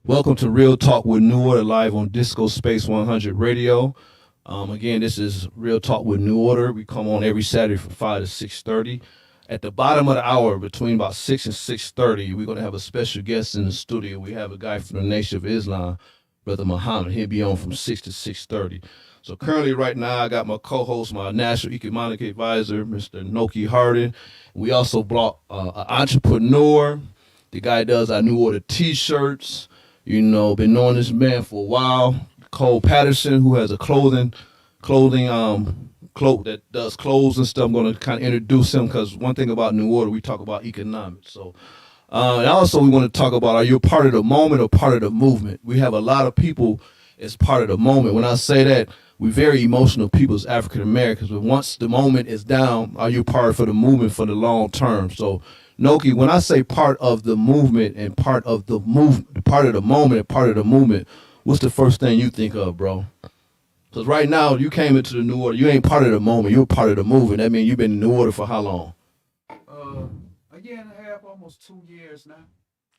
Welcome to Real Talk with New Order live on DISCO100 Radio. Again, this is Real Talk with New Order. We come on every Saturday from 5 to 6:30. At the bottom of the hour, between about 6 and 6:30, we're going to have a special guest in the studio. We have a guy from the Nation of Islam, Brother Muhammad. He'll be on from 6 to 6:30. So currently, right now, I got my co-host, my National Economic Advisor, Mr. Noki Hardin. We also brought an entrepreneur. The guy does our New Order T-shirts. Been knowing this man for a while. Cole Patterson, who has a clothing cloak that does clothes and stuff. I'm going to kind of introduce him because one thing about New Order, we talk about economics. So, and also we want to talk about, are you a part of the moment or part of the movement? We have a lot of people as part of the moment. When I say that, we're very emotional people as African Americans, but once the moment is down, are you part for the movement for the long term? So, Noki, when I say part of the movement and part of the movement, part of the moment and part of the movement, what's the first thing you think of, bro? Because right now, you came into the New Order. You ain't part of the moment. You're part of the movement. That means you've been in New Order for how long? Uh, a year and a half, almost 2 years now.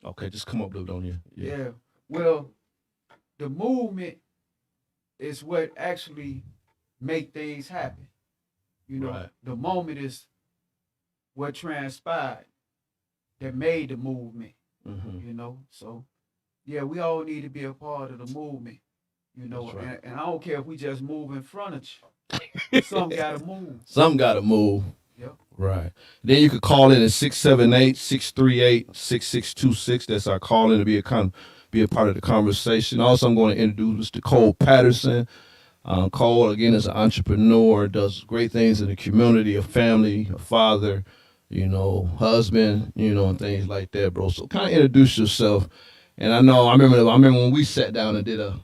Okay, just come up a little bit on you. Yeah. Well, the movement is what actually make things happen. Right. The moment is what transpired that made the movement. So yeah, we all need to be a part of the movement. That's right. And I don't care if we just move in front of you. Some gotta move. Some got to move. Yep. Right. Then you could call in at 678-638-6626. That's our call in to be a part of the conversation. Also, I'm going to introduce Mr. Cole Patterson. Cole, again, is an entrepreneur, does great things in the community, a family, a father, husband, and things like that, bro. So kind of introduce yourself. And I remember when we sat down and did a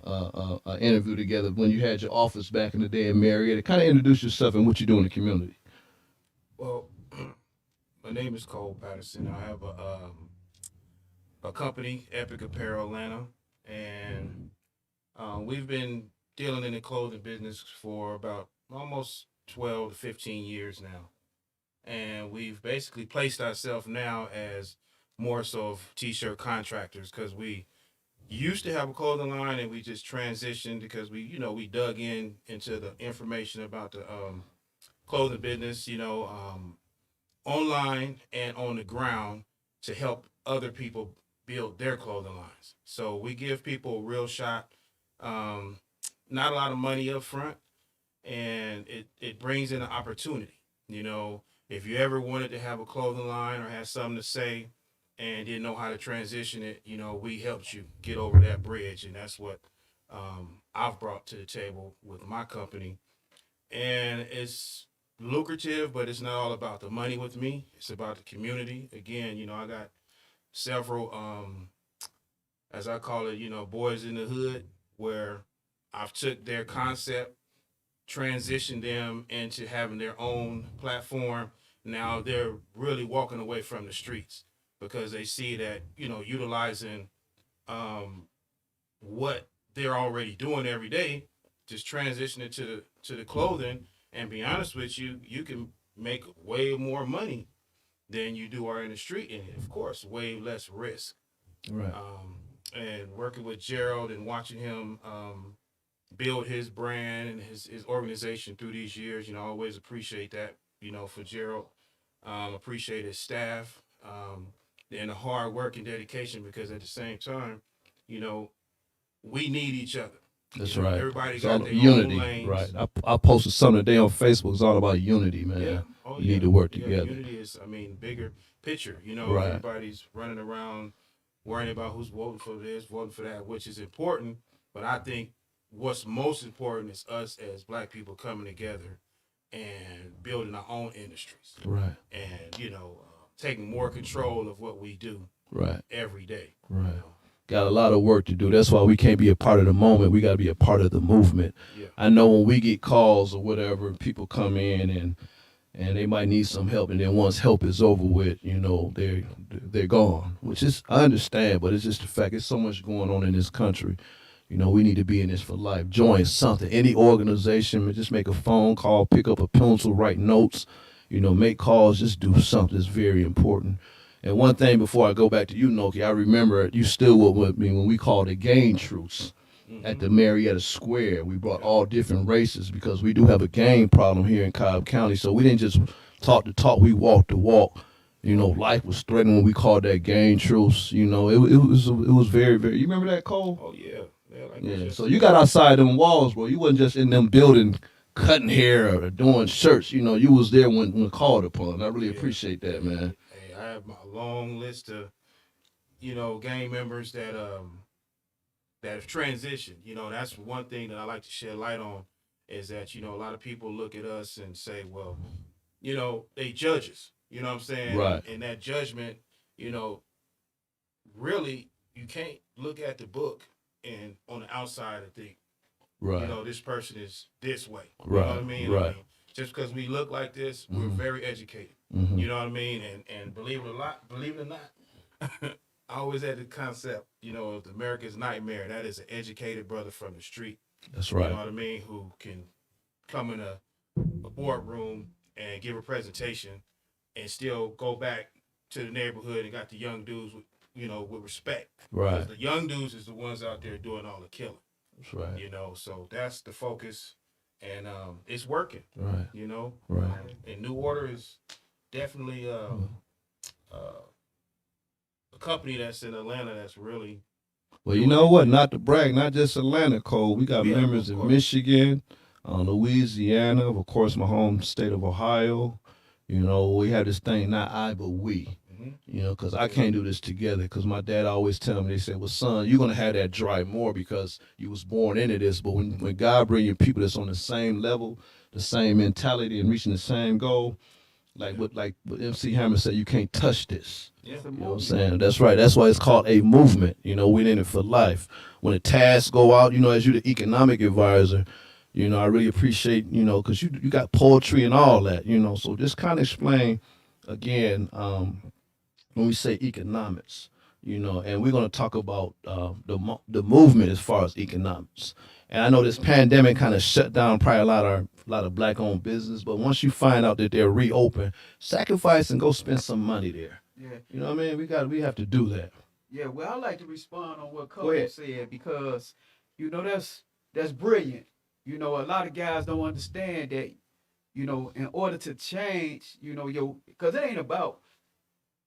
interview together when you had your office back in the day in Marietta. Kind of introduce yourself and what you do in the community. Well, my name is Cole Patterson. I have a company, Epic Apparel Atlanta, and we've been dealing in the clothing business for about almost 12 to 15 years now. And we've basically placed ourselves now as more so of t-shirt contractors because we used to have a clothing line and we just transitioned because we dug into the information about the clothing business, online and on the ground to help other people build their clothing lines. So we give people a real shot, not a lot of money up front, and it brings in an opportunity. If you ever wanted to have a clothing line or had something to say and didn't know how to transition it, we helped you get over that bridge, and that's what I've brought to the table with my company. And it's lucrative, but it's not all about the money with me. It's about the community. Again, I got several, as I call it, boys in the hood, where I've took their concept, transitioned them into having their own platform. Now they're really walking away from the streets because they see that, utilizing what they're already doing every day, just transition it to the clothing. And be honest with you, you can make way more money than you do are in the street, and of course, way less risk. Right. And working with Gerald and watching him build his brand and his organization through these years, I always appreciate that. For Gerald, appreciate his staff, and the hard work and dedication because at the same time, you know, we need each other. That's right. Everybody It's got all their unity, own lanes. right? I posted something today on Facebook. It's all about unity, man. Yeah. Oh, We yeah. need to work Yeah, together. unity is, bigger picture. Right. Everybody's running around worrying about who's voting for this, voting for that, which is important. But I think what's most important is us as Black people coming together and building our own industries Right. and, taking more control of what we do Right. every day. Right. Got a lot of work to do. That's why we can't be a part of the moment. We got to be a part of the movement. Yeah. I know when we get calls or whatever, people come in and they might need some help, and then once help is over with, they're gone. Which is I understand, but it's just the fact. There's so much going on in this country. You know, we need to be in this for life. Join something, any organization. Just make a phone call, pick up a pencil, write notes. You know, make calls. Just do something. It's very important. And one thing before I go back to you, Noki, I remember you still were with me when we called it gang truce at the Marietta Square. We brought all different races because we do have a gang problem here in Cobb County. So we didn't just talk the talk, we walked the walk. You know, life was threatened when we called that gang truce. You know, it was very, very. You remember that, Cole? Oh yeah, like Yeah. So you got outside them walls, bro. You wasn't just in them building cutting hair or doing shirts. You know, you was there when called upon. I really appreciate that, man. Hey, I have my long list of gang members that have transitioned. You know, that's one thing that I like to shed light on is that a lot of people look at us and say, well, they judge us. You know what I'm saying? Right. And that judgment, really, you can't look at the book and on the outside and think, Right. this person is this way. You Right. know what I mean? Right. I mean, just because we look like this, we're very educated. You know what I mean? And believe it or not, I always had the concept, of the America's nightmare. That is an educated brother from the street. That's right. You know what I mean? Who can come in a boardroom and give a presentation and still go back to the neighborhood and got the young dudes with respect. Right. Because the young dudes is the ones out there doing all the killing. That's right. So that's the focus, and it's working. Right. Right. And New Order is definitely a company that's in Atlanta that's really. Well, you know what? Not to brag, not just Atlanta, Cole. We got members in Michigan, Louisiana, of course, my home state of Ohio. You know, we have this thing, not I, but we. You know, because I can't do this together. Because my dad always tell me, they said, well, son, you're going to have that drive more because you was born into this. But when God bring you people that's on the same level, the same mentality, and reaching the same goal, like what MC Hammer said, you can't touch this. Yeah. You know what I'm saying? That's right. That's why it's called a movement. You know, we're in it for life. When the tasks go out, as you the economic advisor, I really appreciate, because you got poetry and all that, So just kind of explain again, when we say economics, and we're going to talk about the movement as far as economics. And I know this pandemic kind of shut down probably a lot of black-owned business, but once you find out that they're reopened, sacrifice and go spend some money there. Yeah. You know what I mean? We have to do that. Yeah, well, I like to respond on what Cole said because, that's brilliant. A lot of guys don't understand that, in order to change, because it ain't about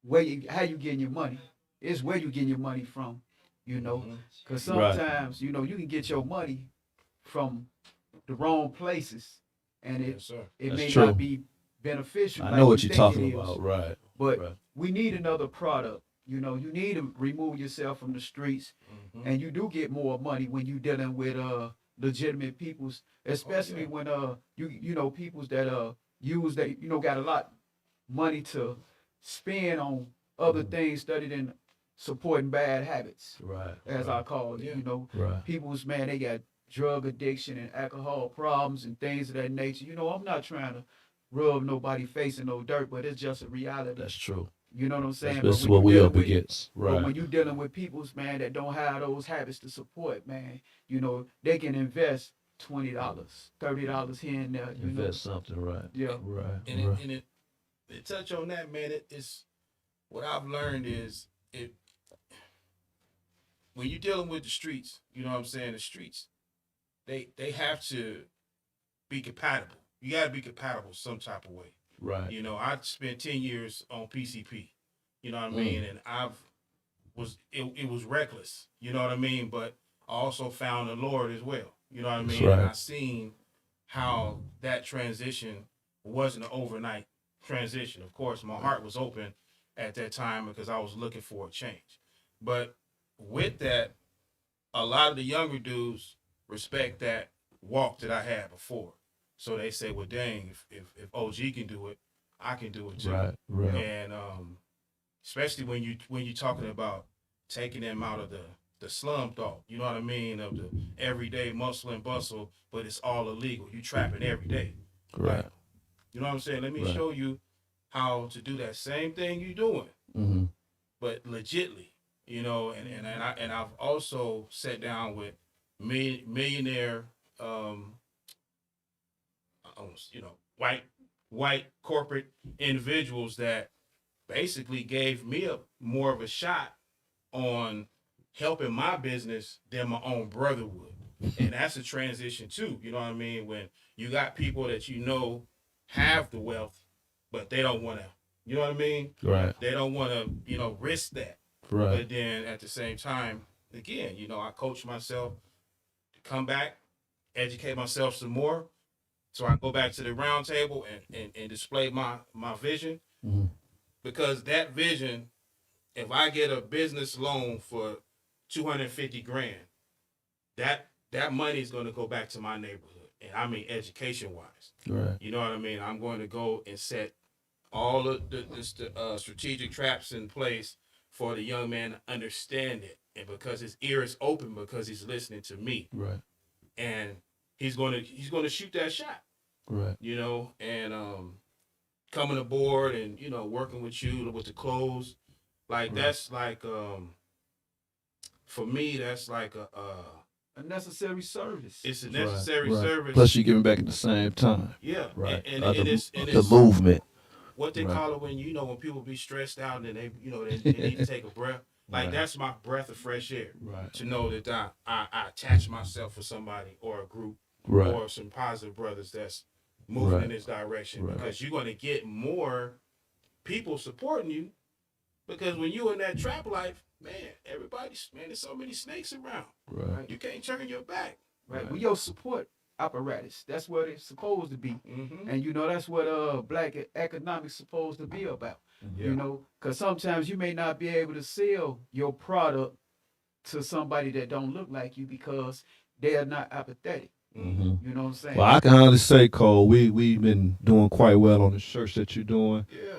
how you getting your money. It's where you getting your money from, because sometimes, you can get your money from the wrong places, and it That's may true. not be beneficial. I know what you're talking about, right? But we need another product. You need to remove yourself from the streets, and you do get more money when you dealing with legitimate peoples, especially when you peoples that use that got a lot money to spend on other things studied in supporting bad habits, Right. as I call it. Right. People's, man, they got drug addiction and alcohol problems and things of that nature. I'm not trying to rub nobody face in no dirt, but it's just a reality. That's true. You know what I'm saying? That's what we up against. Right. But when you're dealing with people's, man, that don't have those habits to support, man, they can invest $20, $30 here and there. Invest something, right? Yeah. Right. And it touch on that, man. It's what I've learned is when you're dealing with the streets, you know what I'm saying? The streets, they have to be compatible. You got to be compatible some type of way. Right. I spent 10 years on PCP. You know what I mean? And it was reckless. You know what I mean? But I also found the Lord as well. You know what I mean? Right. And I seen how that transition wasn't an overnight transition. Of course, my heart was open at that time because I was looking for a change. But with that, a lot of the younger dudes respect that walk that I had before. So they say, well, dang, if OG can do it, I can do it too. Right. Right. And especially when you're talking about taking them out of the slum thought, you know what I mean, of the everyday muscle and bustle, but it's all illegal. You trapping every day. Right. Like, you know what I'm saying? Let me show you how to do that same thing you're doing, but legitly, and I've also sat down with millionaire, white corporate individuals that basically gave me a more of a shot on helping my business than my own brother would. And that's a transition too. You know what I mean? When you got people that have the wealth, but they don't want to, you know what I mean? Right. They don't want to, risk that. Right. But then at the same time, again, I coach myself to come back, educate myself some more. So I go back to the round table and display my vision. Mm-hmm. Because that vision, if I get a business loan for $250,000, that money is going to go back to my neighborhood. And I mean education wise. Right. You know what I mean? I'm going to go and set all of the strategic traps in place for the young man to understand it. And because his ear is open, because he's listening to me. Right. And he's going to shoot that shot. Right. And coming aboard and, working with you with the clothes. Like, right. That's like, for me, that's like a necessary service. It's a necessary service. Plus, you're giving back at the same time. Yeah. Right. And it's the movement. What they call it when, when people be stressed out and they need to take a breath. Like, that's my breath of fresh air. Right. To know that I attach myself for somebody or a group or some positive brothers that's moving in this direction. Right. Because you're going to get more people supporting you. Because when you're in that trap life, man, there's so many snakes around. Right. You can't turn your back. Right. We your support apparatus. That's what it's supposed to be. Mm-hmm. And that's what black economics supposed to be about. Yeah. Because sometimes you may not be able to sell your product to somebody that don't look like you because they are not apathetic. Mm-hmm. You know what I'm saying? Well, I can honestly say, Cole, we've been doing quite well on the shirts that you're doing. Yeah.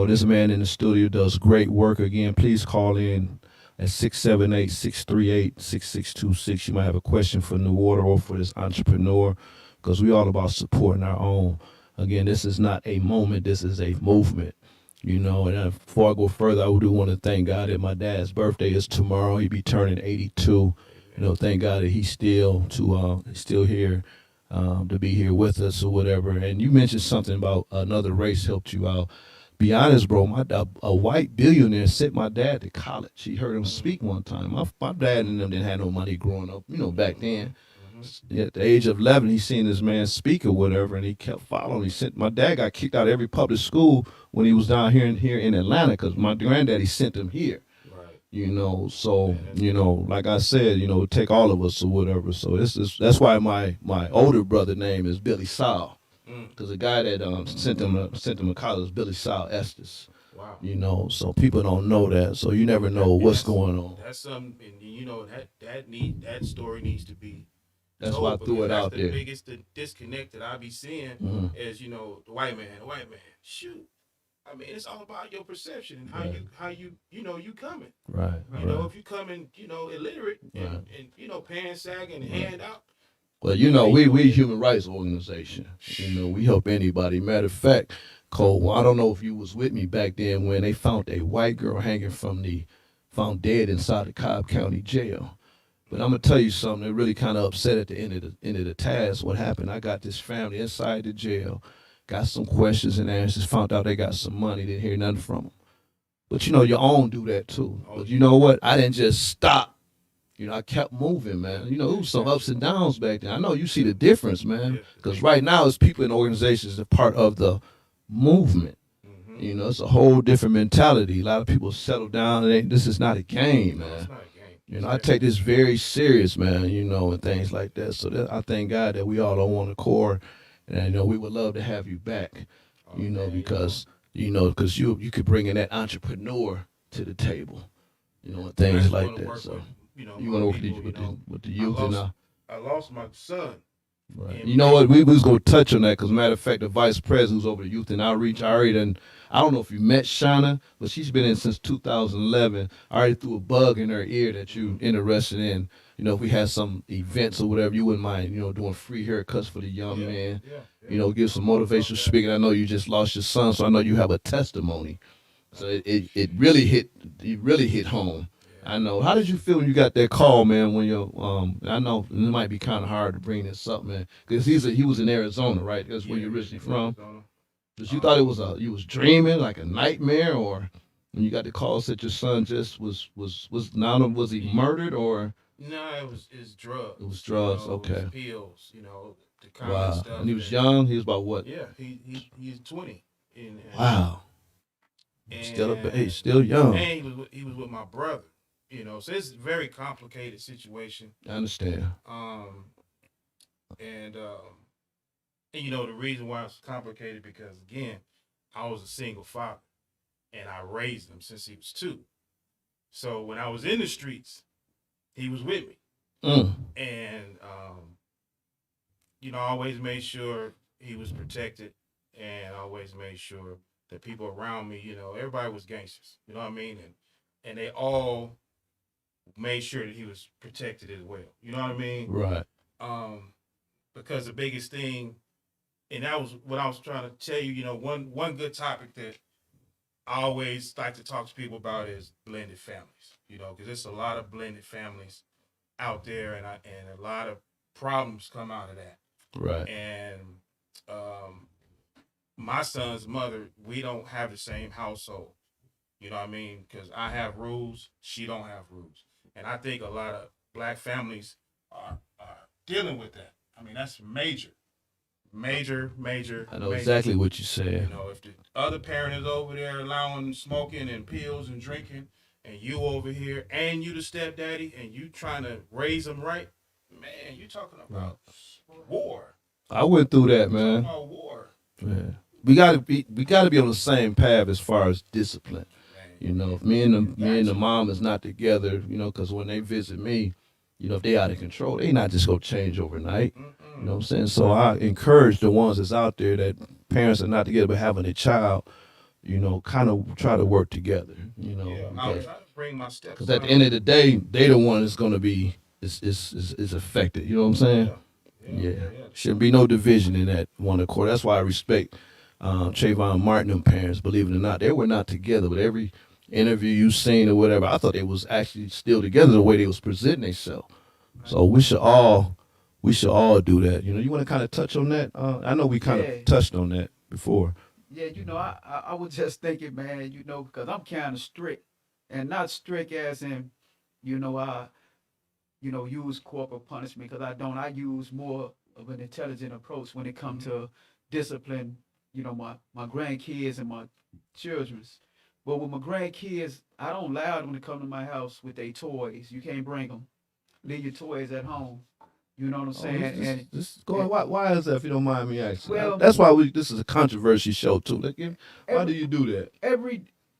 This man in the studio does great work. Again, please call in at 678-638-6626. You might have a question for New Order or for this entrepreneur, because we're all about supporting our own. Again, this is not a moment. This is a movement. And before I go further, I do want to thank God that my dad's birthday is tomorrow. He'll be turning 82. Thank God that he's still here to be here with us or whatever. And you mentioned something about another race helped you out. Be honest, bro, a white billionaire sent my dad to college. He heard him speak one time. My dad and them didn't have no money growing up, back then. Mm-hmm. At the age of 11, he seen this man speak or whatever, and he kept following. My dad got kicked out of every public school when he was down here in Atlanta because my granddaddy sent him here. Like I said, take all of us or whatever. So that's why my older brother name is Billy Sal. Because the guy that sent him to college, Billy Sal Estes. Wow. So people don't know that. So you never know what's going on. That's something, and that story needs to be. That's why I threw it out there. The biggest disconnect that I be seeing is, the white man. Shoot. I mean, it's all about your perception and how you coming. Right. If you coming, illiterate and pants sagging and hand out. Well, we human rights organization. We help anybody. Matter of fact, Cole, I don't know if you was with me back then when they found a white girl found dead inside the Cobb County jail. But I'm gonna tell you something that really kind of upset at the end of the task. What happened? I got this family inside the jail, got some questions and answers, found out they got some money, didn't hear nothing from them. But your own do that too. But you know what? I didn't just stop. I kept moving, man. It was some ups and downs back then. I know you see the difference, man. Because right now, it's people in organizations that are part of the movement. Mm-hmm. It's a whole different mentality. A lot of people settle down. This is not a game, man. It's not a game. I take this very serious, man, and things like that. So I thank God that we all on one accord. And, we would love to have you back, because you could bring in that entrepreneur to the table, and things like that. So. You want to work with the youth I lost my son. Right. You know what? We was gonna touch on that because, matter of fact, the vice president who's over the youth and outreach, I don't know if you met Shauna, but she's been in since 2011. I already threw a bug in her ear that you interested in. If we had some events or whatever, you wouldn't mind, doing free haircuts for the young man. Yeah. Give some motivational speaking. I know you just lost your son, so I know you have a testimony. So it really hit home. I know. How did you feel when you got that call, man? When you I know it might be kind of hard to bring this up, man, because he was in Arizona, right? That's where Yeah, you he's originally from from. Arizona. Because you thought it was you was dreaming like a nightmare, or when you got the call that your son just was now was he murdered or No, it's drugs. it was You drugs? know, it was Okay, pills. You know, the common wow. stuff. And he was young. He was about what? Yeah, he's 20, Wow, still and he's still young. he was with my brother. You know, so it's a very complicated situation. I understand. Um, and you know the reason why it's complicated because again, I was a single father and I raised him since he was 2. So when I was in the streets, he was with me, Mm. and you know, I always made sure he was protected, and I always made sure that people around me, you know, everybody was gangsters. You know what I mean? And they all made sure that he was protected as well. You know what I mean? Right. Um, because the biggest thing, and that was what I was trying to tell you. You know, one good topic that I always like to talk to people about is blended families. You know, because there's a lot of blended families out there, and a lot of problems come out of that. Right. And my son's mother, we don't have the same household. You know what I mean? Because I have rules, she don't have rules, and I think a lot of black families are dealing with that. I mean, that's major. I know major. exactly what you're You saying. know, if the other parent is over there allowing smoking and pills and drinking, and you over here, and you the stepdaddy, and you trying to raise them right, man, you talking about war. I went through that, Talking man. about war. Yeah. We gotta be on the same path as far as discipline. Man, You know, if me and the mom is not together, you know, because when they visit me, you know, if they out of control, they not just gonna change overnight. You know what I'm saying? So I encourage the ones that's out there that parents are not together but having a child, you know, kind of try to work together. You know, Yeah, I was trying to bring my steps. because at the end of the day, they the one that's gonna be is affected. You know what I'm saying? Yeah. Shouldn't be no division in that one accord. That's why I respect Trayvon Martin and parents. Believe it or not, they were not together. But every interview you seen or whatever, I thought they was actually still together the way they was presenting themselves. So we should all do that. You know, you want to kind of touch on that? I know we kind of touched on that before. Yeah, you know, I was just thinking, man, you know, because I'm kind of strict, and not strict as in, you know, use corporal punishment because I don't. I use more of an intelligent approach when it comes to discipline. You know, my grandkids and my children's. But with my grandkids, I don't allow them to come to my house with their toys. You can't bring them. Leave your toys at home. You know what I'm saying? Why is that? If you don't mind me asking, Well, that's why this is a controversy show too. Like, why do you do that?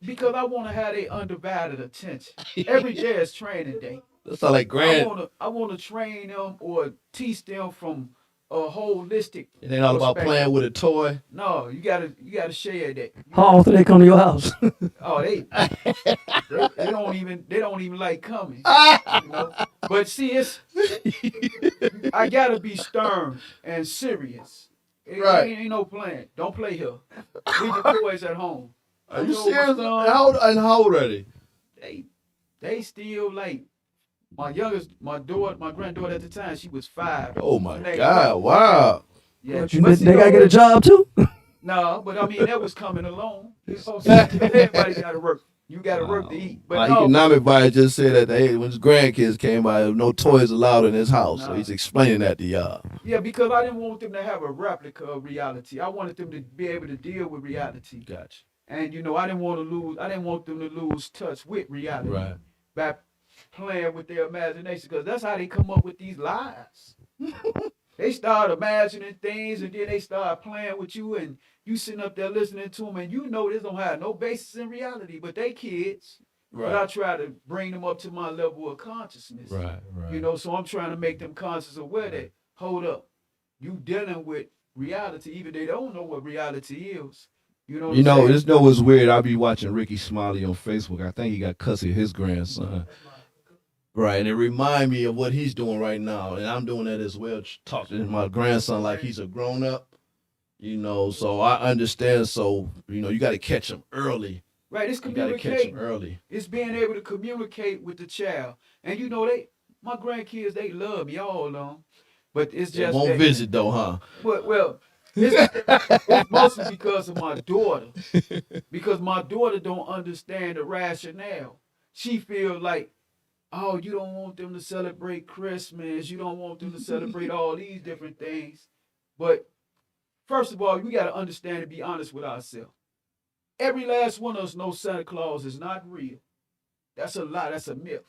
Because I want to have their undivided attention. Every day is training day. That's not like I want to train them or teach them from a holistic. It ain't all about playing with a toy. No, you gotta share that. How often they come to your house? Oh, they don't even like coming. You know? But see, I gotta be stern and serious. Right. Ain't no playing. Don't play here. Leave your toys at home. Are you serious? How old are they? They still like my granddaughter at the time, she was 5. Oh my God! Wow. Yeah, They gotta get a job too. No, but I mean that was coming along. Everybody gotta work. You gotta work to eat. But my economic advisor just said that when his grandkids came by, no toys allowed in his house. So he's explaining that to y'all. Yeah, because I didn't want them to have a replica of reality. I wanted them to be able to deal with reality. Gotcha. And you know, I didn't want them to lose touch with reality. Right. By playing with their imagination, because that's how they come up with these lies. They start imagining things, and then they start playing with you, and you sitting up there listening to them, and you know this don't have no basis in reality, but they kids. Right. But I try to bring them up to my level of consciousness. Right. You know, so I'm trying to make them conscious of where they hold up. You dealing with reality, even they don't know what reality is. You know, this what's weird. I be watching Ricky Smiley on Facebook. I think he got cussing his grandson. Right, and it remind me of what he's doing right now, and I'm doing that as well. Talking to my grandson like he's a grown up, you know. So I understand. So you know, you got to catch him early, Right, it's You got to catch them communicating. early. It's being able to communicate with the child. And you know, my grandkids, they love me, all of them. But it's They just won't that, visit though, huh? well, it's mostly because of my daughter. Because my daughter don't understand the rationale. She feel like, oh, you don't want them to celebrate Christmas. You don't want them to celebrate all these different things. But first of all, we got to understand and be honest with ourselves. Every last one of us knows Santa Claus is not real. That's a lie. That's a myth.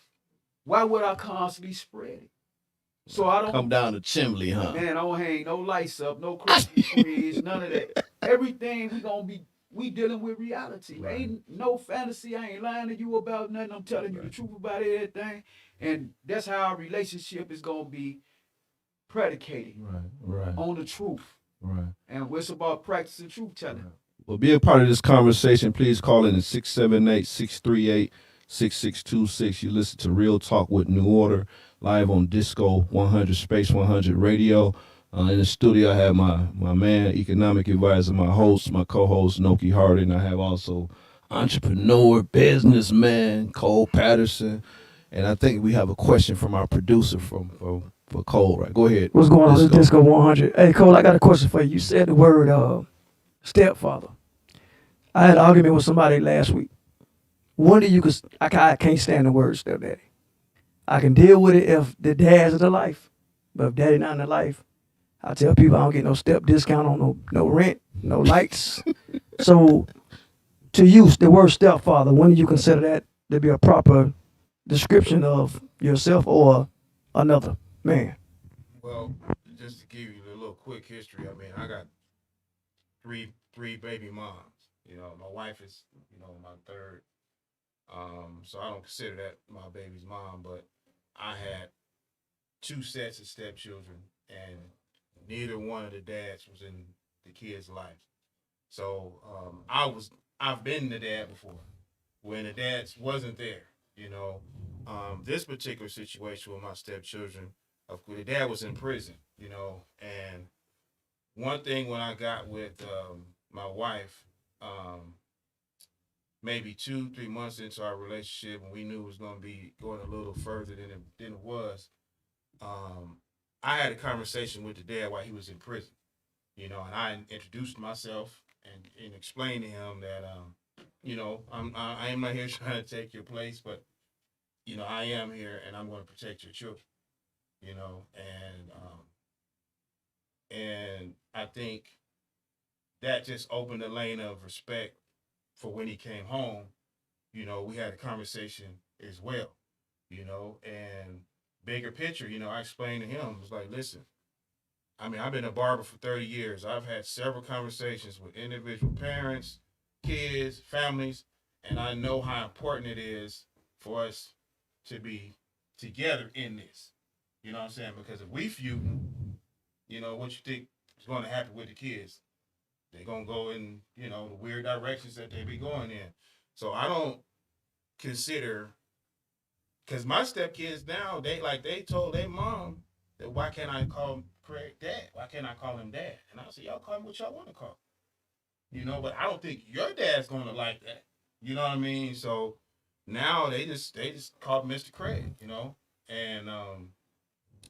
Why would I constantly spread it? So I don't, Come down the chimney, huh? man, I don't hang no lights up, no Christmas trees, none of that. Everything we dealing with reality. Right. Ain't no fantasy. I ain't lying to you about nothing. I'm telling you the truth about everything. And that's how our relationship is gonna be predicated on the truth. Right. And it's about practicing truth telling. Right. Well, be a part of this conversation. Please call in at 678-638-6626. You listen to Real Talk with New Order live on DISCO100 Space 100 Radio. In the studio, I have my man, economic advisor, my host, my co-host, Noki Harding. I have also entrepreneur, businessman, Cole Patterson. And I think we have a question from our producer for Cole. Right, go ahead. What's going on? This Disco 100. Hey, Cole, I got a question for you. You said the word stepfather. I had an argument with somebody last week. When do you? I can't stand the word stepdaddy. I can deal with it if the dad's in the life, but if daddy not in the life, I tell people I don't get no step discount on no rent, no lights. So, to use the word stepfather, when do you consider that to be a proper description of yourself or another man? Well, just to give you a little quick history, I mean, I got three baby moms. You know, my wife is, my third. So I don't consider that my baby's mom, but I had two sets of stepchildren, and neither one of the dads was in the kids' life. So I've been the dad before when the dads wasn't there. This particular situation with my stepchildren, the dad was in prison. And one thing when I got with my wife, maybe 2-3 months into our relationship, and we knew it was going to be going a little further than it was, I had a conversation with the dad while he was in prison, and I introduced myself and explained to him that, I am not here trying to take your place, but, I am here and I'm going to protect your children, and I think that just opened a lane of respect for when he came home. We had a conversation as well, and bigger picture, I explained to him, it was like, listen, I mean, I've been a barber for 30 years. I've had several conversations with individual parents, kids, families, and I know how important it is for us to be together in this. You know what I'm saying? Because if we feuding, what you think is going to happen with the kids? They're going to go in, the weird directions that they be going in. So I don't consider, because my stepkids now, they told their mom that why can't I call Craig dad? Why can't I call him dad? And I said, y'all call him what y'all want to call him. But I don't think your dad's going to like that. You know what I mean? So now they just call him Mr. Craig, and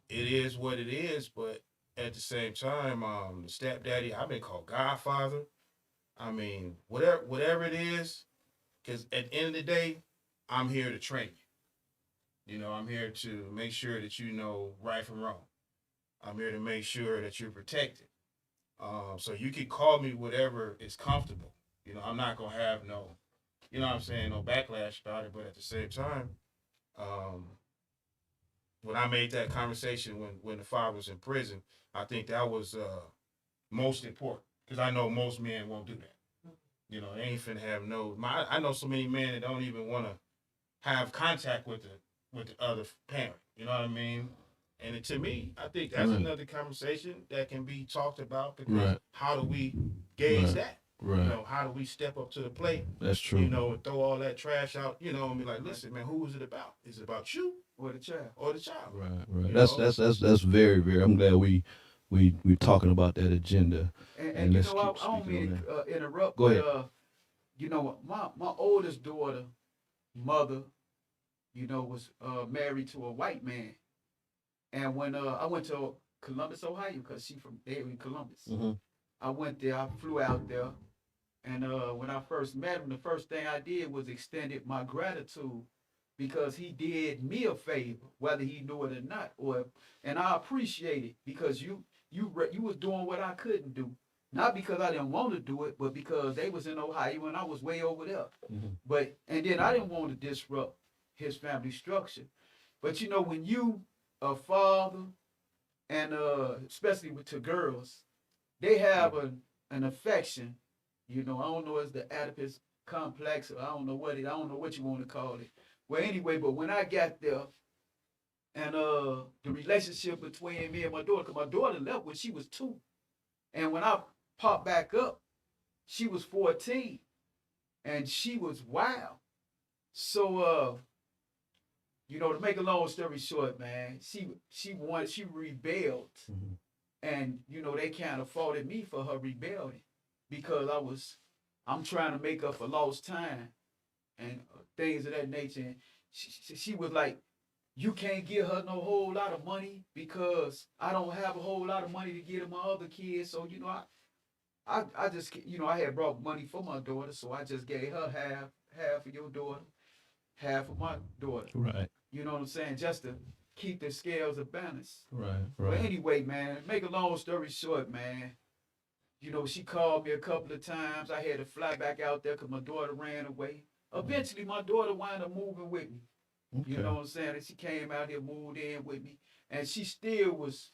it is what it is, but at the same time, the stepdaddy, I've been called Godfather. I mean, whatever it is, because at the end of the day, I'm here to train you. I'm here to make sure that you know right from wrong. I'm here to make sure that you're protected. So you can call me whatever is comfortable. I'm not gonna have no, no backlash about it. But at the same time, when I made that conversation when the father was in prison, I think that was most important, because I know most men won't do that. They ain't finna have I know so many men that don't even want to have contact with the other parent. You know what I mean? And to me, I think that's another conversation that can be talked about, because how do we gauge that? Right. How do we step up to the plate? That's true. And throw all that trash out, and be like, listen, man, who is it about? Is it about you or the child? Right. That's very, very. I'm glad we're talking about that agenda. And I don't mean to interrupt. Go ahead. you know, my oldest daughter, mother, you know, was married to a white man. And when I went to Columbus, Ohio, because she from there in Columbus. Mm-hmm. I went there, I flew out there. And when I first met him, the first thing I did was extended my gratitude because he did me a favor, whether he knew it or not. And I appreciate it because you was doing what I couldn't do. Not because I didn't want to do it, but because they was in Ohio and I was way over there. Mm-hmm. And then I didn't want to disrupt his family structure. But you know, when you a father and especially to girls, they have an affection. You know, I don't know, it's the Oedipus complex, or I don't know what you want to call it. Well, anyway, but when I got there, and the relationship between me and my daughter, because my daughter left when she was 2, and when I popped back up, she was 14, and she was wild. So, you know, to make a long story short, man, she rebelled, Mm-hmm. and you know they kind of faulted me for her rebellion because I'm trying to make up for lost time and things of that nature. And she was like, you can't give her no whole lot of money because I don't have a whole lot of money to give to my other kids. So, you know, I just, you know, I had brought money for my daughter, so I just gave her half of your daughter, half of my daughter. Right. You know what I'm saying? Just to keep the scales of balance. Right. But anyway, man, make a long story short, man, you know, she called me a couple of times. I had to fly back out there because my daughter ran away. Eventually, my daughter wound up moving with me. Okay. You know what I'm saying? And she came out here, moved in with me. And she still was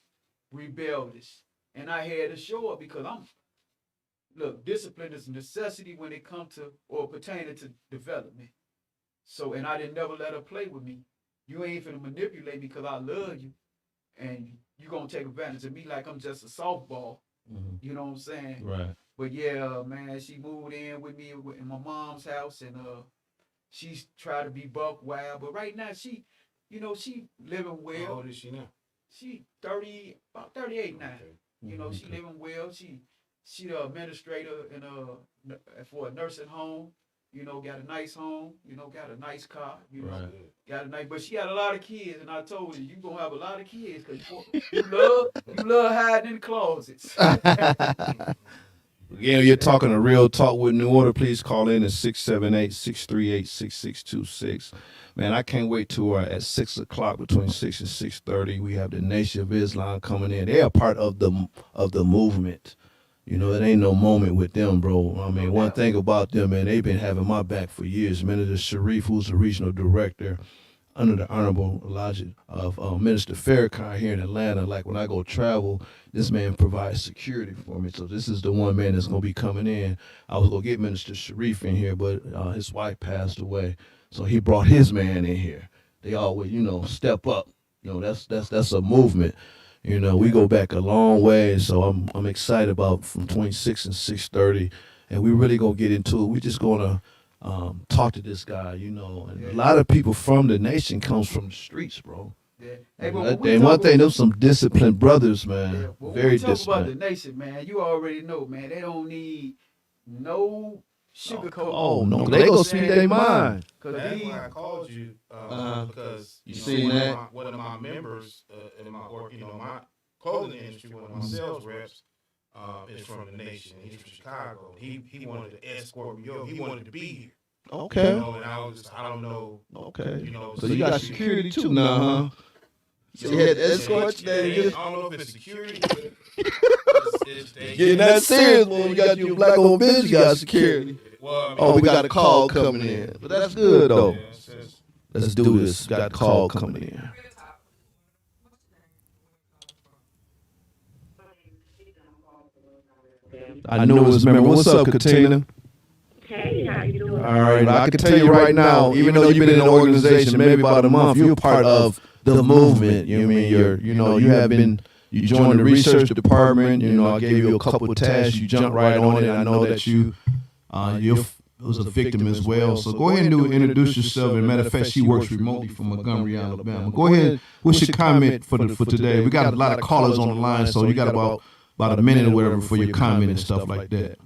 rebellious. And I had to show her because look, discipline is a necessity when it comes to or pertaining to development. So, and I didn't never let her play with me. You ain't finna manipulate me because I love you. And you gonna take advantage of me like I'm just a softball. Mm-hmm. You know what I'm saying? Right. But yeah, man, she moved in with me in my mom's house, and she's tried to be buck wild. But right now, she living well. How old is she now? She 30, about 38 now. Okay. You know, she living well. She the administrator for a nursing home. You know, got a nice home. You know, got a nice car. You know, Right. got a nice. But she had a lot of kids, and I told her you gonna have a lot of kids because you love hiding in the closets. Again, you're talking a real talk with New Order. Please call in at 678-638-6626. Man, I can't wait till at 6 o'clock between 6 and 6:30. We have the Nation of Islam coming in. They are part of the movement. You know, it ain't no moment with them, bro. I mean, one thing about them, man, they've been having my back for years. Minister Sharif, who's the regional director under the Honorable Elijah of Minister Farrakhan here in Atlanta. Like when I go travel, this man provides security for me. So this is the one man that's gonna be coming in. I was gonna get Minister Sharif in here, but his wife passed away, so he brought his man in here. They always, you know, step up. You know, that's a movement. You know, we go back a long way, so I'm excited about from 26 and 6:30, and we really gonna get into it. We just gonna talk to this guy, you know, and a lot of people from the nation comes from the streets, bro. Yeah. Hey, And one thing, those some disciplined brothers, man. Yeah, well, Very when we talk disciplined. about the nation, man, you already know, man. They don't need no sugarcoat. Oh no, they gonna speak their mind. That's why I called you because You know, seen that? one of my members in my my clothing industry, one of my sales reps is from the nation. He's from Chicago. He wanted to escort me over. He wanted to be here. Okay. You know, and I don't know. Okay. You know, So you got security too now, huh? So you had to escort you there. I don't know if it's security, but it's Getting that serious, boy. You got your black owned business, you got security. Well, I mean, Oh, we got a call coming in. But that's good though. yeah, it's Let's do this. Got a call coming in. I knew it was member. What's up, Katina? Hey, how you doing? All right, I can tell you right now, even though you've been in the organization maybe about a month, you're part of the movement. You know what I mean? You have been. You joined the research department. You know, I gave you a couple of tasks. You jumped right on it. I know that you was a victim as well. So go ahead and introduce yourself. And matter of fact, she works remotely from Montgomery, Alabama. Go ahead. What's your comment for today? We got a lot of callers on the line, so you got about a minute or whatever for your comment and stuff like that.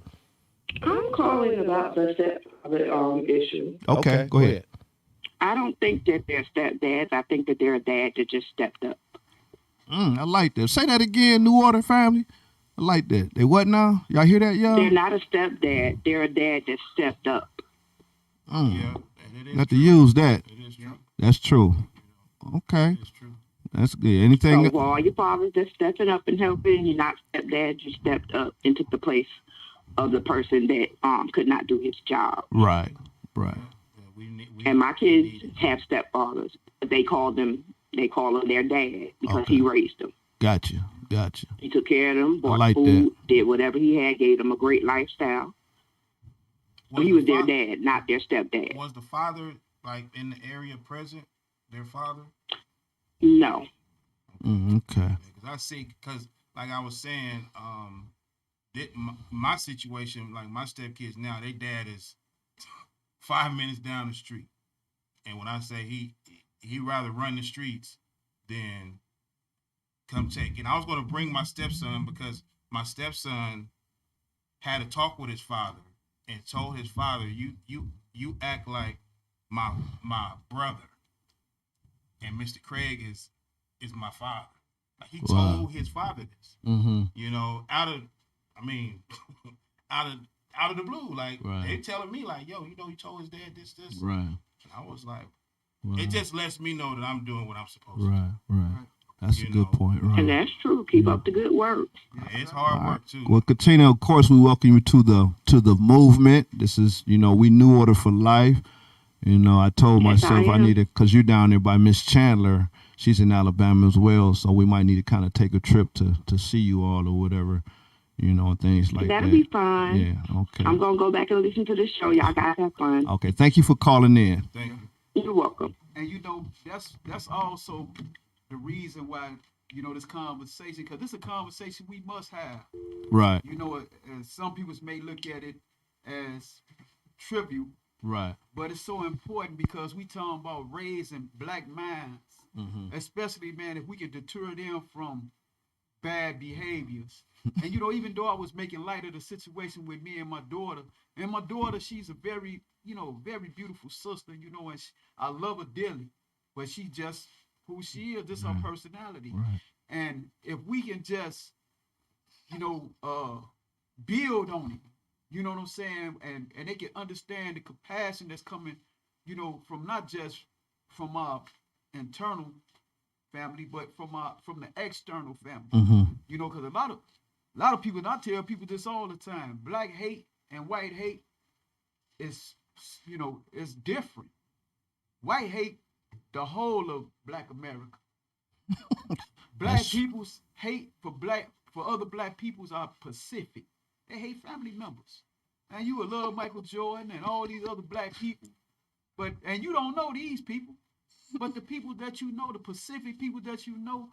I'm calling about the stepfather issue. Okay, go ahead. I don't think that they're stepdads. I think that they're a dad that just stepped up. I like that. Say that again, New Order family. I like that. They what now? Y'all hear that, y'all? They're not a stepdad. They're a dad that stepped up. Yeah, and it is Got to true. use that. It is true. That's true. Okay, It's true. that's good. Anything? So while your father's just stepping up and helping, you're not stepdad. You stepped up and took the place of the person that could not do his job. Right. Yeah, And my kids have stepfathers, but they call him their dad because he raised them. Gotcha. He took care of them, bought like food, did whatever he had, gave them a great lifestyle. So he was their dad, not their stepdad. Was the father like in the area present? Their father? No. Okay. Because like I was saying, my situation, like my stepkids now, their dad is 5 minutes down the street, and when I say he rather run the streets than come take. And I was going to bring my stepson because my stepson had a talk with his father and told his father, "You act like my brother, and Mr. Craig is my father." Like he told his father this, you know, out of the blue. Like they telling me, like, "Yo, you know, he told his dad this." Right. And I was like, it just lets me know that I'm doing what I'm supposed to. Right. That's a good point. Right. And that's true. Keep up the good work. Yeah, it's hard work too. Well, Katina, of course, we welcome you to the movement. This is, we New Order for Life. I told myself I needed, because you're down there by Miss Chandler. She's in Alabama as well, so we might need to kind of take a trip to see you all or whatever, things like that. That'll be fine. Yeah, okay. I'm going to go back and listen to the show. Y'all guys have fun. Okay, thank you for calling in. Thank you. You're welcome. And that's also the reason why this conversation, because this is a conversation we must have. Right. And some people may look at it as trivial. Right. But it's so important because we talking about raising black minds, especially, man, if we can deter them from bad behaviors. And, even though I was making light of the situation with me and my daughter, she's a very, very beautiful sister, and I love her dearly, but she just who she is, this is her personality. Right. And if we can just, build on it, you know what I'm saying? And they can understand the compassion that's coming, from not just from our internal family, but from the external family. Because a lot of people, and I tell people this all the time, black hate and white hate is, is different. White hate the whole of black America. Black people's hate for other black peoples are Pacific. They hate family members. And you will love Michael Jordan and all these other black people. And you don't know these people. But the people that you know, the Pacific people that you know,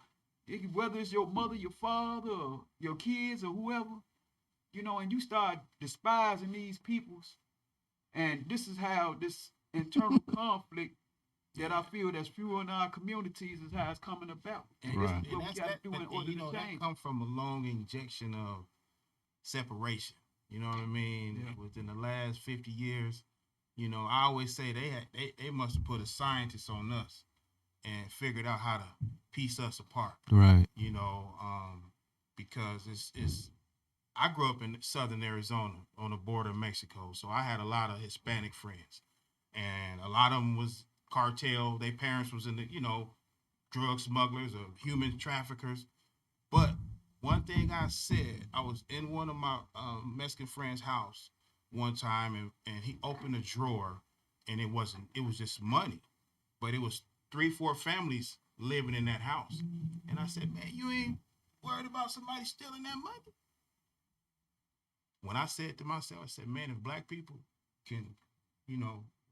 whether it's your mother, your father, or your kids, or whoever, and you start despising these peoples. And this is how this internal conflict that I feel that's fueling our communities is how it's coming about. And this is what we got to do in order to change. That comes from a long injection of separation. You know what I mean? Yeah. Within the last 50 years, I always say they must have put a scientist on us and figured out how to piece us apart. Right. Because it's I grew up in southern Arizona on the border of Mexico, so I had a lot of Hispanic friends, and a lot of them was cartel. Their parents was in the drug smugglers or human traffickers. But one thing I said, I was in one of my Mexican friend's house one time, and he opened a drawer, and it was just money, but it was 3-4 families living in that house. And I said, man, you ain't worried about somebody stealing that money? When I said to myself, I said, man, if black people can,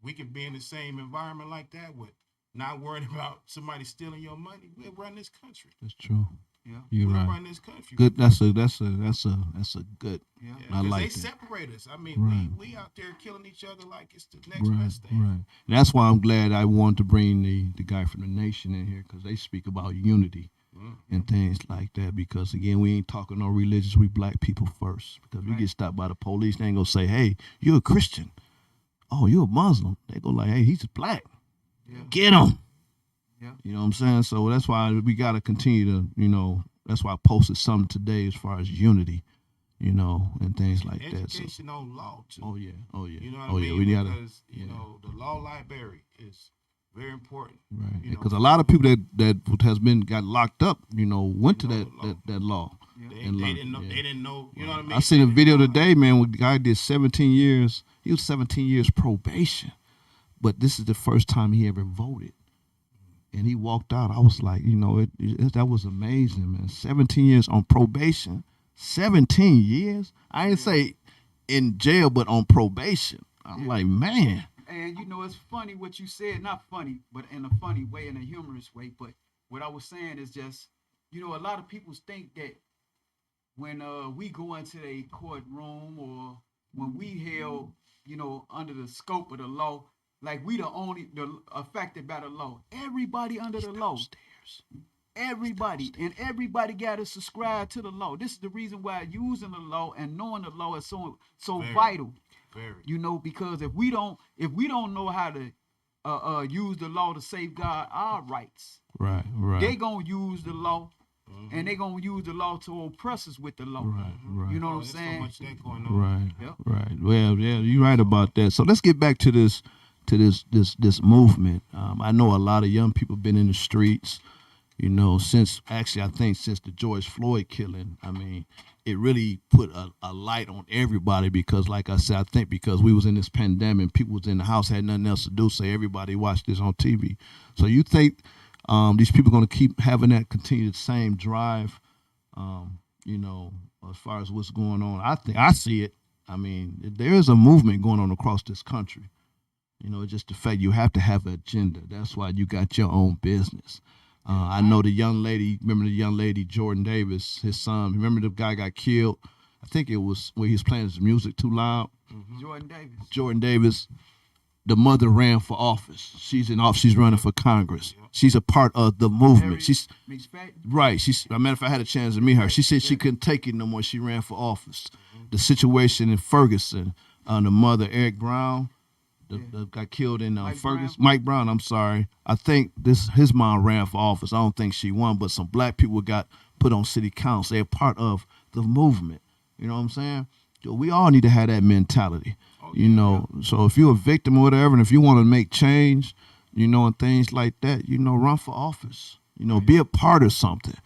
we can be in the same environment like that with not worrying about somebody stealing your money, we'll run this country. That's true. Yeah, you're we'll right. Run this country. Good. That's a good. Yeah, I like they that. separate us. I mean, we out there killing each other like it's the next best thing. Right. And that's why I'm glad I wanted to bring the guy from the Nation in here, because they speak about unity. and things like that. Because again, we ain't talking no religious. We black people first. Because we get stopped by the police, they ain't gonna say, "Hey, you're a Christian. Oh, you're a Muslim." They go like, "Hey, he's black. Get him." Yeah. You know what I'm saying? So that's why we gotta continue to, that's why I posted something today as far as unity, and things like that. So, Education on law too. oh yeah. You know what Oh I yeah. mean? We gotta. Because you know the law library is very important. Right. You know, Because a lot of people that has been got locked up, went to that law. They and learned, didn't know. yeah. They didn't know. You know what I mean? I seen a video today, man, where the guy did 17 years. He was 17 years probation, but this is the first time he ever voted, and he walked out. I was like, that was amazing, man. 17 years on probation. 17 years. I didn't say in jail, but on probation. I'm like, man. And it's funny what you said. Not funny, but in a funny way, in a humorous way. But what I was saying is just, a lot of people think that when we go into a courtroom or when we held, under the scope of the law, like we the affected by the law. Everybody under the law. Everybody got to subscribe to the law. This is the reason why using the law and knowing the law is so very vital. Very. Because if we don't know how to use the law to safeguard our rights, right, they gonna use the law, and they gonna use the law to oppress us with the law. Right. You know what I'm saying? So much that going on. Right. Well, yeah, you're right about that. So let's get back to this movement. I know a lot of young people been in the streets. Since the George Floyd killing, I mean, it really put a light on everybody because, like I said, I think because we was in this pandemic, people was in the house, had nothing else to do, so everybody watched this on TV. So you think these people going to keep having that continued same drive, as far as what's going on? I see it. I mean, there is a movement going on across this country. Just the fact you have to have an agenda. That's why you got your own business. I know remember the young lady, Jordan Davis, his son, remember the guy got killed? I think it was when he was playing his music too loud. Jordan Davis, the mother ran for office. She's running for Congress. She's a part of the movement. She's right. As a matter of fact, I had a chance to meet her. She said she couldn't take it no more. She ran for office. The situation in Ferguson, the mother, Eric Brown, got killed in Ferguson. Mike Brown, I'm sorry. I think his mom ran for office. I don't think she won, but some black people got put on city council. They're part of the movement. You know what I'm saying? So we all need to have that mentality. So if you're a victim or whatever, and if you want to make change, and things like that, run for office. Be a part of something,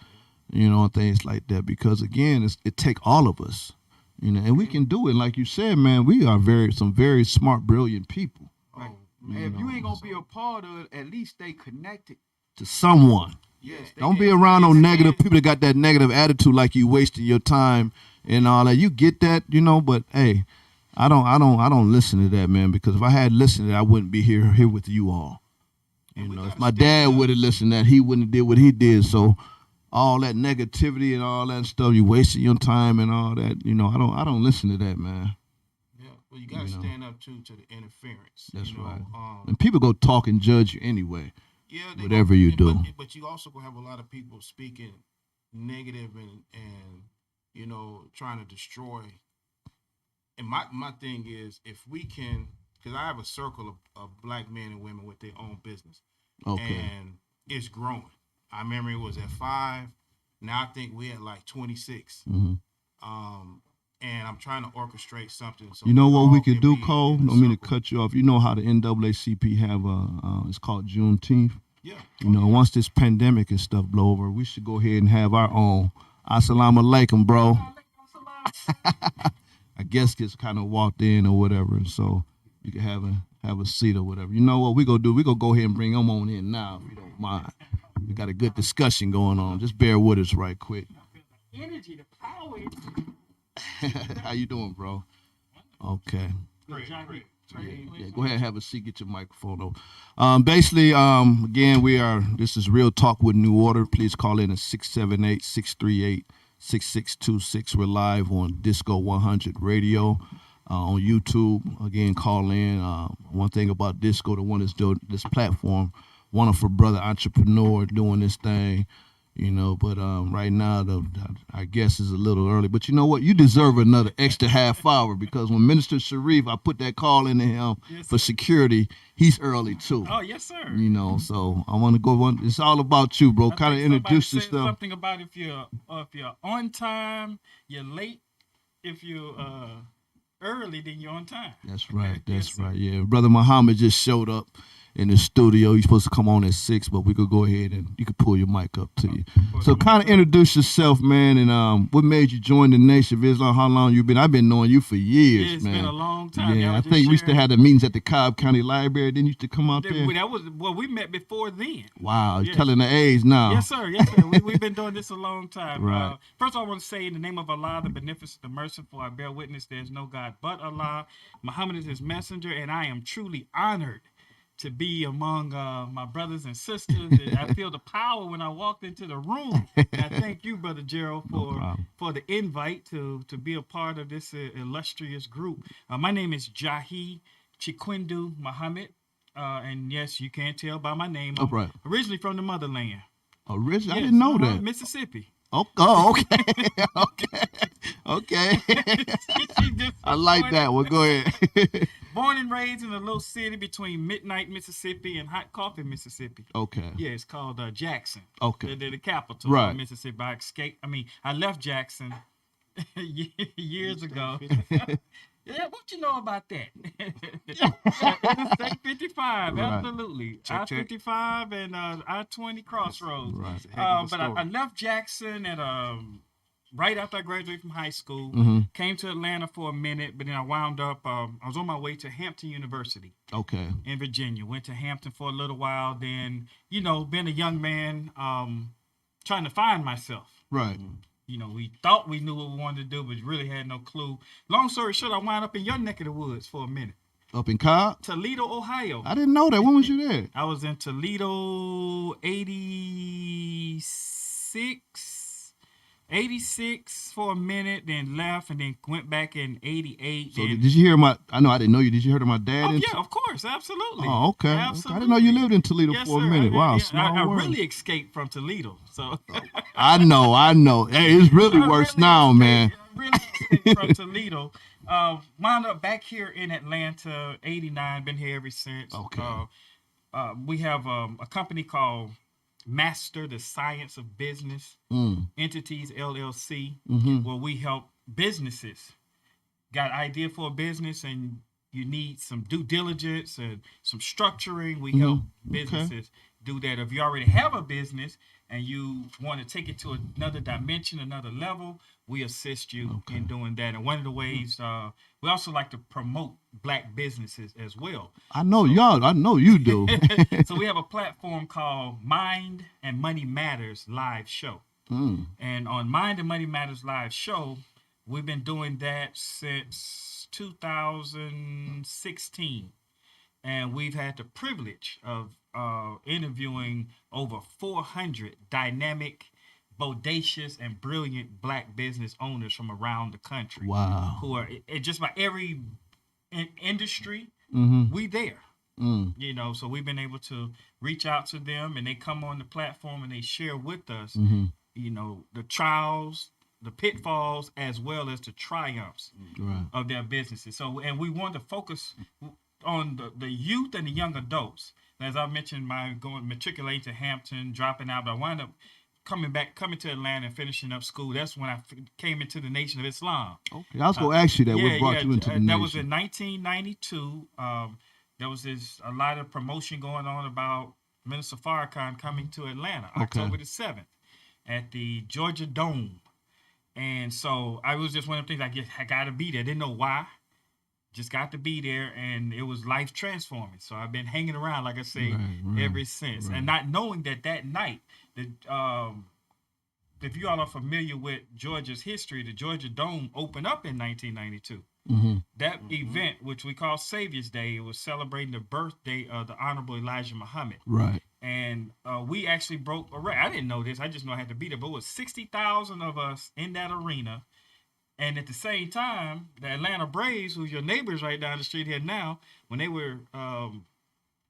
and things like that. Because again, it take all of us. And we can do it. Like you said, man, we are some very smart, brilliant people. Right. If you ain't gonna be a part of it, at least stay connected to someone. Yes. Don't be around no negative people that got that negative attitude, like you wasting your time and all that. You get that, but hey, I don't listen to that, man, because if I had listened to that, I wouldn't be here with you all. If my dad would have listened to that, he wouldn't have did what he did. So all that negativity and all that stuff, you wasting your time and all that. I don't listen to that, man. Yeah, well, you gotta stand up to the interference. That's right. And people go talk and judge you anyway. Yeah, whatever you do. But you also gonna have a lot of people speaking negative and trying to destroy. And my thing is, if we can, because I have a circle of black men and women with their own business, and it's growing. I remember it was at 5. Now I think we're at like 26. Mm-hmm. And I'm trying to orchestrate something. So you know what we could do, Cole? Don't mean to cut you off. You know how the NAACP have it's called Juneteenth. Yeah. Once this pandemic and stuff blow over, we should go ahead and have our own. Assalamu alaikum, bro. I guess gets kind of walked in or whatever, so you can have a seat or whatever. You know what we gonna do? We gonna go ahead and bring them on in now, if you don't mind. We got a good discussion going on. Just bear with us right quick. Energy, the power. How you doing, bro? Okay. Great. Yeah, go ahead, have a seat, get your microphone on. Basically, again, this is Real Talk with New Order. Please call in at 678-638-6626. We're live on DISCO100 Radio on YouTube. Again, call in. One thing about Disco, the one that's doing this platform, wonderful brother entrepreneur doing this thing. You know, but right now I guess is a little early. But you know what? You deserve another extra half hour because when Minister Sharif, I put that call into him for security. He's early too. Oh yes, sir. You know, so I want to go on. It's all about you, bro. Kind of introduce yourself. Something about if you're on time, you're late. If you're early, then you're on time. That's right. That's right. Yeah, Brother Muhammad just showed up in the studio. He's supposed to come on at 6, but we could go ahead and you could pull your mic up to you. So kind of introduce yourself, man, and what made you join the Nation of Islam? How long you been? I've been knowing you for years, it's man. It's been a long time. Yeah, I think we used to have the meetings at the Cobb County Library. Then you used to come out there. We met before then. Wow, you're telling the age now. Yes, sir. Yes, sir. We've been doing this a long time. Right. First, I want to say in the name of Allah, the beneficent, the merciful, I bear witness there's no God but Allah. Muhammad is his messenger, and I am truly honored to be among my brothers and sisters. And I feel the power when I walked into the room. And I thank you, Brother Gerald, for the invite to be a part of this illustrious group. My name is Jahi Chikwindu Muhammad. And yes, you can't tell by my name. I'm originally from the motherland. Originally? Yes, I didn't know that. Mississippi. Oh, okay. Okay. I like that one. Go ahead. Born and raised in a little city between Midnight, Mississippi and Hot Coffee, Mississippi. Okay. Yeah, it's called Jackson. Okay. The capital of Mississippi. I left Jackson years ago. Yeah, what you know about that? Interstate 55, absolutely. I-55 and I-20 crossroads. Right. But I left Jackson at right after I graduated from high school. Mm-hmm. Came to Atlanta for a minute, but then I wound up. I was on my way to Hampton University. Okay. In Virginia, went to Hampton for a little while. Then, being a young man, trying to find myself. Right. We thought we knew what we wanted to do, but really had no clue. Long story short, I wound up in your neck of the woods for a minute. Up in Cobb? Toledo, Ohio. I didn't know that. When was you there? I was in Toledo 86 for a minute, then left, and then went back in 88. So did you hear I didn't know you. Did you hear my dad? Oh, yeah, of course. Absolutely. Oh, okay. Absolutely. I didn't know you lived in Toledo for a minute. Wow, I really escaped from Toledo. So I know. Hey, it's really worse now, man. I really escaped from Toledo. Wound up back here in Atlanta, 89. Been here ever since. Okay. We have a company called Master the Science of Business Entities LLC, where we help businesses. Got idea for a business and you need some due diligence and some structuring. We help businesses do that. If you already have a business and you want to take it to another dimension, another level, we assist you in doing that. And one of the ways we also like to promote Black businesses as well. I know you do. So we have a platform called Mind and Money Matters Live Show. And on Mind and Money Matters Live Show, we've been doing that since 2016. And we've had the privilege of interviewing over 400 dynamic, bodacious, and brilliant Black business owners from around the country. Wow. Who are just about every industry, we there. So we've been able to reach out to them, and they come on the platform and they share with us, the trials, the pitfalls, as well as the triumphs of their businesses. So, and we want to focus on the youth and the young adults. As I mentioned, matriculating to Hampton, dropping out, but I wound up coming to Atlanta and finishing up school. That's when I came into the Nation of Islam. Okay, I was going to ask you that. What brought you into the Nation? That was in 1992. There was a lot of promotion going on about Minister Farrakhan coming to Atlanta, October the 7th, at the Georgia Dome. And so I was just one of the things I got to be there. Didn't know why. Just got to be there, and it was life transforming. So I've been hanging around, like I say, ever since. And not knowing that night, if you all are familiar with Georgia's history, the Georgia Dome opened up in 1992. That event, which we call Savior's Day, it was celebrating the birthday of the Honorable Elijah Muhammad. Right. And we actually broke a record. I didn't know this. I just know I had to be there. But it was 60,000 of us in that arena. And at the same time, the Atlanta Braves, who's your neighbors right down the street here now, when they were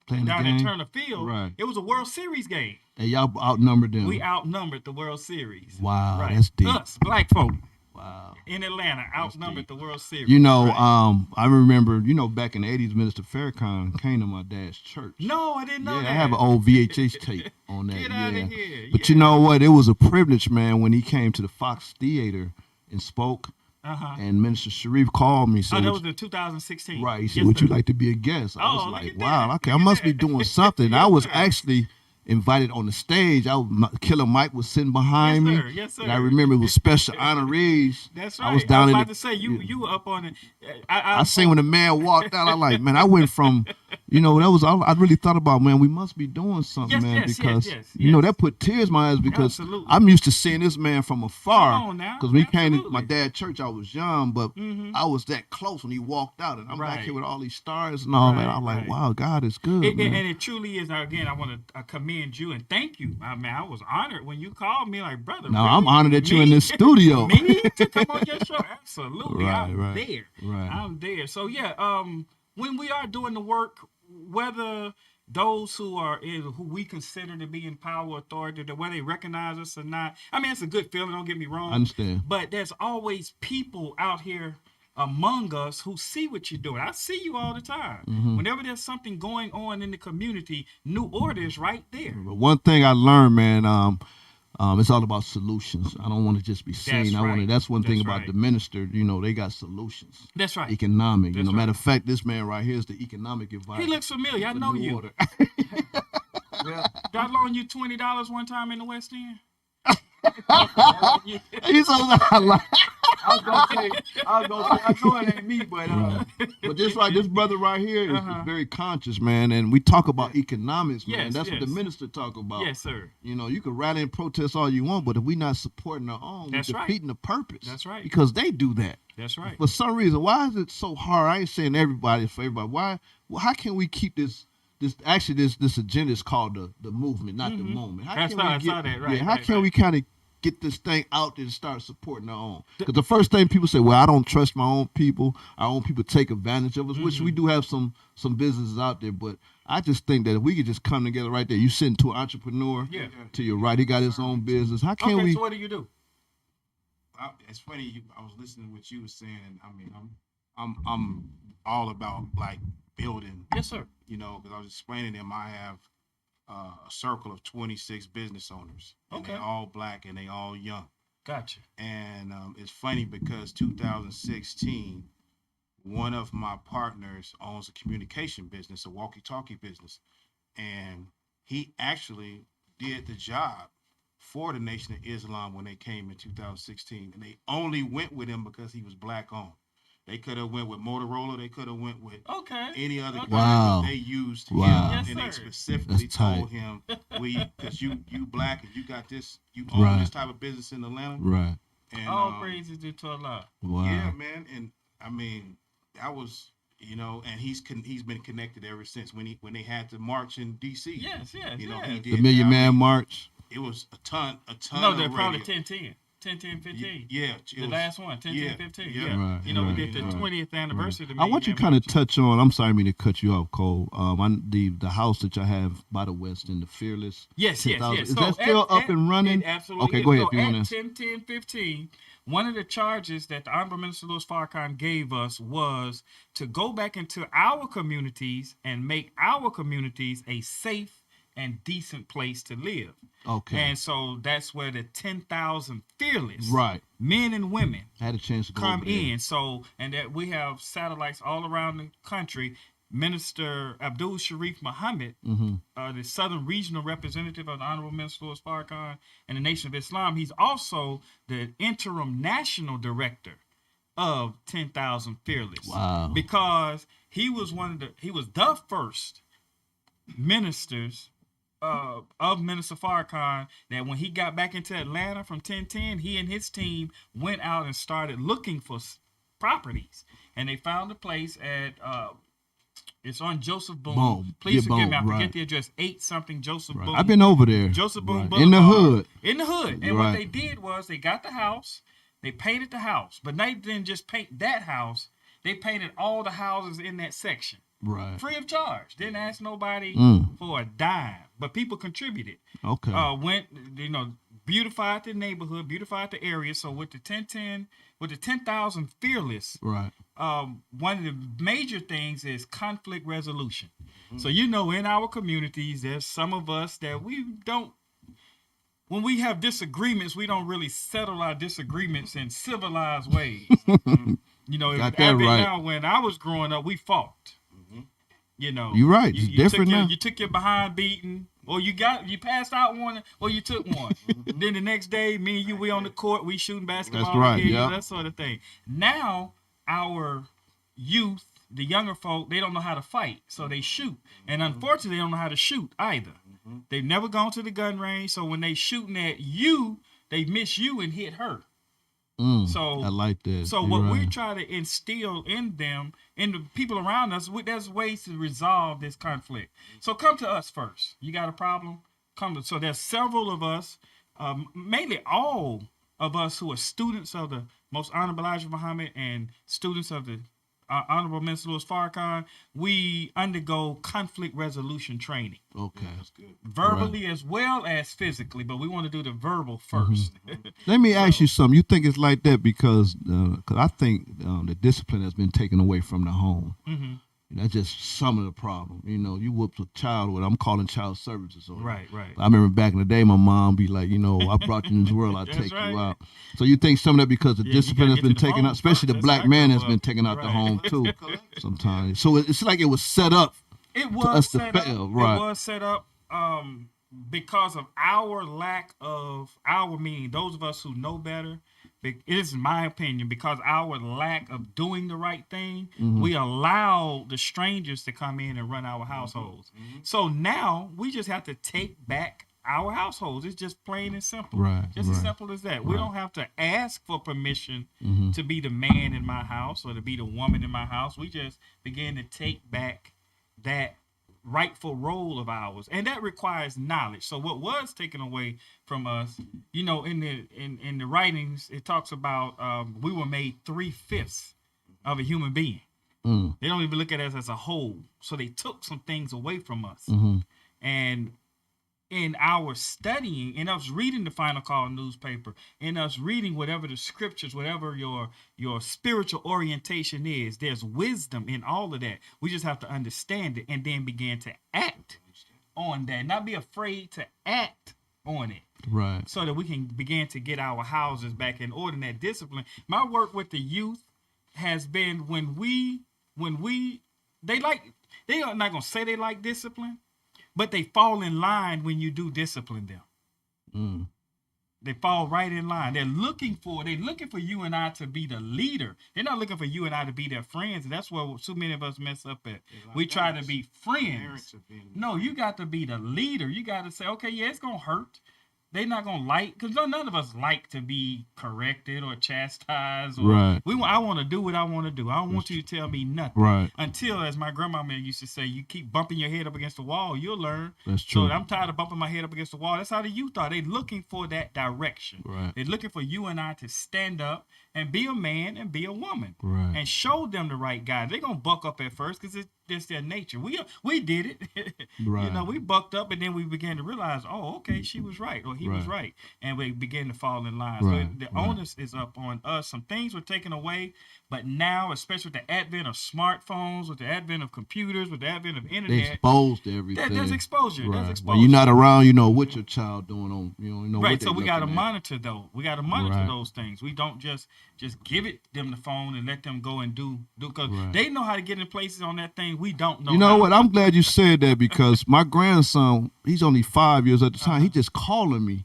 Playing the down at game? Turner Field. Right. It was a World Series game. And y'all outnumbered them. We outnumbered the World Series. Wow, Right. that's deep. Us, black folk Wow. in Atlanta, outnumbered the World Series. You know, Right. I remember, back in the 80s, Minister Farrakhan came to my dad's church. No, I didn't know Yeah, that. I have an old VHS tape on that. Get outta here. But you know what? It was a privilege, man, when he came to the Fox Theater and spoke. Uh-huh. And Minister Sharif called me. Said, Oh, that was in 2016. right. He said, Yes, would you sir. like to be a guest? I was Oh, like, look at wow, that. okay, I Look at must be that. doing something. Yes, I was sir. actually invited on the stage. Killer Mike was sitting behind Yes, me. sir. Yes, sir. And I remember it was special honorees. That's right. I was down in about the, to say you were up on it. I seen when the man walked out. I like, man, I went from, I really thought about, man, we must be doing something, Yes, man, yes, because yes, that put tears in my eyes because Absolutely. I'm used to seeing this man from afar. Come on now. Because when he came to Absolutely. my dad's church, I was young, but Mhm. I was that close when he walked out, and I'm back Right. here with all these stars and all that. Right, I'm like, right. wow, God is good, man. And it truly is. Again, I want to commend you and thank you. I mean, I was honored when you called me, like, brother. No, really? I'm honored that you're in Me? this studio. Me to come on your show? Absolutely, Right, I'm right, there. right. I'm there. So yeah, when we are doing the work, whether those who we consider to be in power, authority, whether they recognize us or not, I mean, it's a good feeling. Don't get me wrong. I understand. But there's always people out here among us who see what you're doing. I see you all the time. Mm-hmm. Whenever there's something going on in the community, New Order is right there. But one thing I learned, man, it's all about solutions. I don't want to just be seen. That's right. That's one thing That's about right. the minister. They got solutions. That's right. Economic. That's Matter right. of fact, this man right here is the economic advisor. He looks familiar. I for know New you. Order. Did I loan you $20 one time in the West End? He's so like, I was gonna say, I know it ain't me, but but this brother right here is Uh-huh. very conscious, man. And we talk about economics, man. Yes, That's what the yes. minister talk about. Yes, sir. You can rally and protest all you want, but if we're not supporting our own, That's we're right. defeating the purpose. That's right. Because they do that. That's right. For some reason, why is it so hard? I ain't saying everybody for everybody. How can we keep this agenda is called the movement, not the moment. I saw that, right, Yeah, how right, can right. we kind of get this thing out there and start supporting our own? Because the first thing people say, well, I don't trust my own people. Our own people take advantage of us, which we do have some businesses out there. But I just think that if we could just come together right there, you sitting to an entrepreneur to your right, he got his own business. How can we? So what do you do? It's funny. I was listening to what you were saying, and I mean, I'm all about like building. Yes, sir. Because I was explaining to them, I have a circle of 26 business owners, and Okay. they're all black and they all young. Gotcha. And it's funny because 2016, one of my partners owns a communication business, a walkie-talkie business, and he actually did the job for the Nation of Islam when they came in 2016, and they only went with him because he was black owned. They could have went with Motorola. They could have went with Okay. any other Okay. guy, Wow. but they used Wow. him, Yes, and they sir. specifically That's tight. told him, because you black and you got this, you own Right. this type of business in Atlanta. Right. And All praises to Allah. Wow. yeah, man, and I mean, that was, and he's been connected ever since when they had to march in D.C. Yes, yes, he yes. did. The Million I Man mean, March. It was a ton. No, of they're probably radio. 10-10. 10-10-15. Yeah, it The was- last one, 10-10-15. yeah. Yeah. Right, We right, did the right. 20th anniversary. of the I want you Million kind Man of touch on. I'm sorry, I mean to cut you off, Cole. The house that y'all have by the West End, the Fearless. Yes, yes, 10,000. yes. Is that still up and running? It absolutely Okay, is. go ahead So if you at want to. 10-10-15, one of the charges that the Honorable Minister Louis Farrakhan gave us was to go back into our communities and make our communities a safe and decent place to live. Okay. And so that's where the 10,000 fearless Right. men and women I had a chance to go come over there. in. So, and that we have satellites all around the country. Minister Abdul Sharif Muhammad, the Southern Regional Representative of the Honorable Minister Louis Farrakhan and the Nation of Islam, he's also the interim national director of 10,000 Fearless. Wow. Because he was the first ministers of Minister Farrakhan that when he got back into Atlanta from 1010, he and his team went out and started looking for properties, and they found a place at it's on Joseph Boone. Boone. Please Yeah, forgive me, I Boone, forget right. the address. 8 something Joseph Right. Boone. I've been over there. Joseph Boone Right. In the Boulevard. hood. In the hood. And Right. what they did was they got the house, they painted the house, but they didn't just paint that house. They painted all the houses in that section. Right. Free of charge. Didn't ask nobody for a dime, but people contributed. Okay. Went, beautified the neighborhood, beautified the area. So with the 10,000 fearless, Right. one of the major things is conflict resolution. So in our communities, there's some of us that we don't. When we have disagreements, we don't really settle our disagreements in civilized ways. Got that right. Now, when I was growing up, we fought. You're right. It's different now. You took your behind beating, or you passed out one, or you took one. Then the next day, me and you, we on the court, we shooting basketball. That's right. Again, Yeah. That sort of thing. Now, our youth, the younger folk, they don't know how to fight, so they shoot. And unfortunately, they don't know how to shoot either. They've never gone to the gun range, so when they shooting at you, they miss you and hit her. So I like that. So You're what right. we try to instill in them, in the people around us, there's ways to resolve this conflict. So come to us first. You got a problem? So there's several of us, mainly all of us who are students of the Most Honorable Elijah Muhammad and students of the Honorable Minister Louis Farrakhan. We undergo conflict resolution training. Okay. That's good. Verbally as well as physically, but we want to do the verbal first. Let me ask you something. You think it's like that because I think the discipline has been taken away from the home. That's just some of the problem. You whooped a child with, I'm calling child services. Right. I remember back in the day, my mom be like, I brought you in this world, I'll take right. you out. So you think some of that because the discipline has been taken out, especially the black man has been taken out the home too sometimes. So it's like it was set up for us to fail. Right. It was set up because of our lack of, meaning those of us who know better. It is my opinion, because our lack of doing the right thing, we allow the strangers to come in and run our households. So now we just have to take back our households. It's just plain and simple. As simple as that. We don't have to ask for permission to be the man in my house or to be the woman in my house. We just begin to take back that rightful role of ours, and that requires knowledge. So what was taken away from us, in the writings, it talks about we were made 3/5 of a human being. They don't even look at us as a whole, so they took some things away from us. And in our studying, in us reading the Final Call newspaper, in us reading whatever the scriptures, whatever your spiritual orientation is, there's wisdom in all of that. We just have to understand it and then begin to act on that. Not be afraid to act on it. Right. So that we can begin to get our houses back in order and that discipline. My work with the youth has been they're not gonna say they like discipline, but they fall in line when you do discipline them. They fall right in line. They're looking for you and I to be the leader. They're not looking for you and I to be their friends. And that's where so many of us mess up at. We try to be friends. No, you got to be the leader. You got to say, okay, yeah, it's gonna hurt. They're not gonna because none of us like to be corrected or chastised. Or Right. I want to do what I want to do. I don't want you to tell me nothing. Right. Until, as my grandmama used to say, you keep bumping your head up against the wall, you'll learn. That's true. So I'm tired of bumping my head up against the wall. That's how the youth are. They're looking for that direction. Right. They're looking for you and I to stand up and be a man and be a woman. Right. And show them the right guy. They're gonna buck up at first because it's their nature. We did it. Right. We bucked up and then we began to realize, oh, okay, she was right or he was right, and we began to fall in line. Right. So the onus is up on us. Some things were taken away, but now, especially with the advent of smartphones, with the advent of computers, with the advent of They internet, exposed to everything. there's exposure. Right. There's exposure. When you're not around, you know what your child doing on. You know Right, what so we got to looking at. monitor though. We got to monitor Right. those things. We don't just give them the phone and let them go and do because Right. they know how to get in places on that thing we don't know. You know how. what? I'm glad you said that because my grandson, he's only 5 years at the time. He just calling me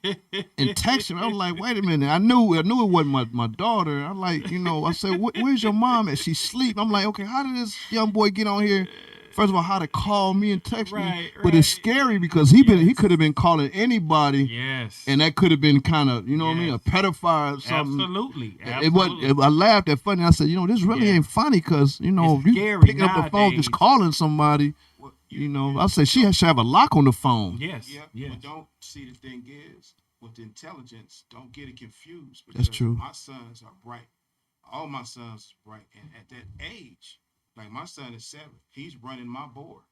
and texting me. I was like, wait a minute. I knew it wasn't my daughter. I'm like, I said, where's your mom at? She's asleep. I'm like, okay, how did this young boy get on here? First of all, how to call me and text me. Right, But it's scary because he could have been calling anybody. Yes. And that could have been kind of, what I mean, a pedophile or something. Absolutely. It wasn't. I laughed at funny. I said, this really ain't funny because you scary picking up the phone, nowadays. just calling somebody. I say she should have a lock on the phone. Yes. Yeah, Yes. but don't see the thing is with the intelligence, don't get it confused. That's Because true. My sons are bright. All my sons are bright, and at that age, Like my son is 7. He's running my board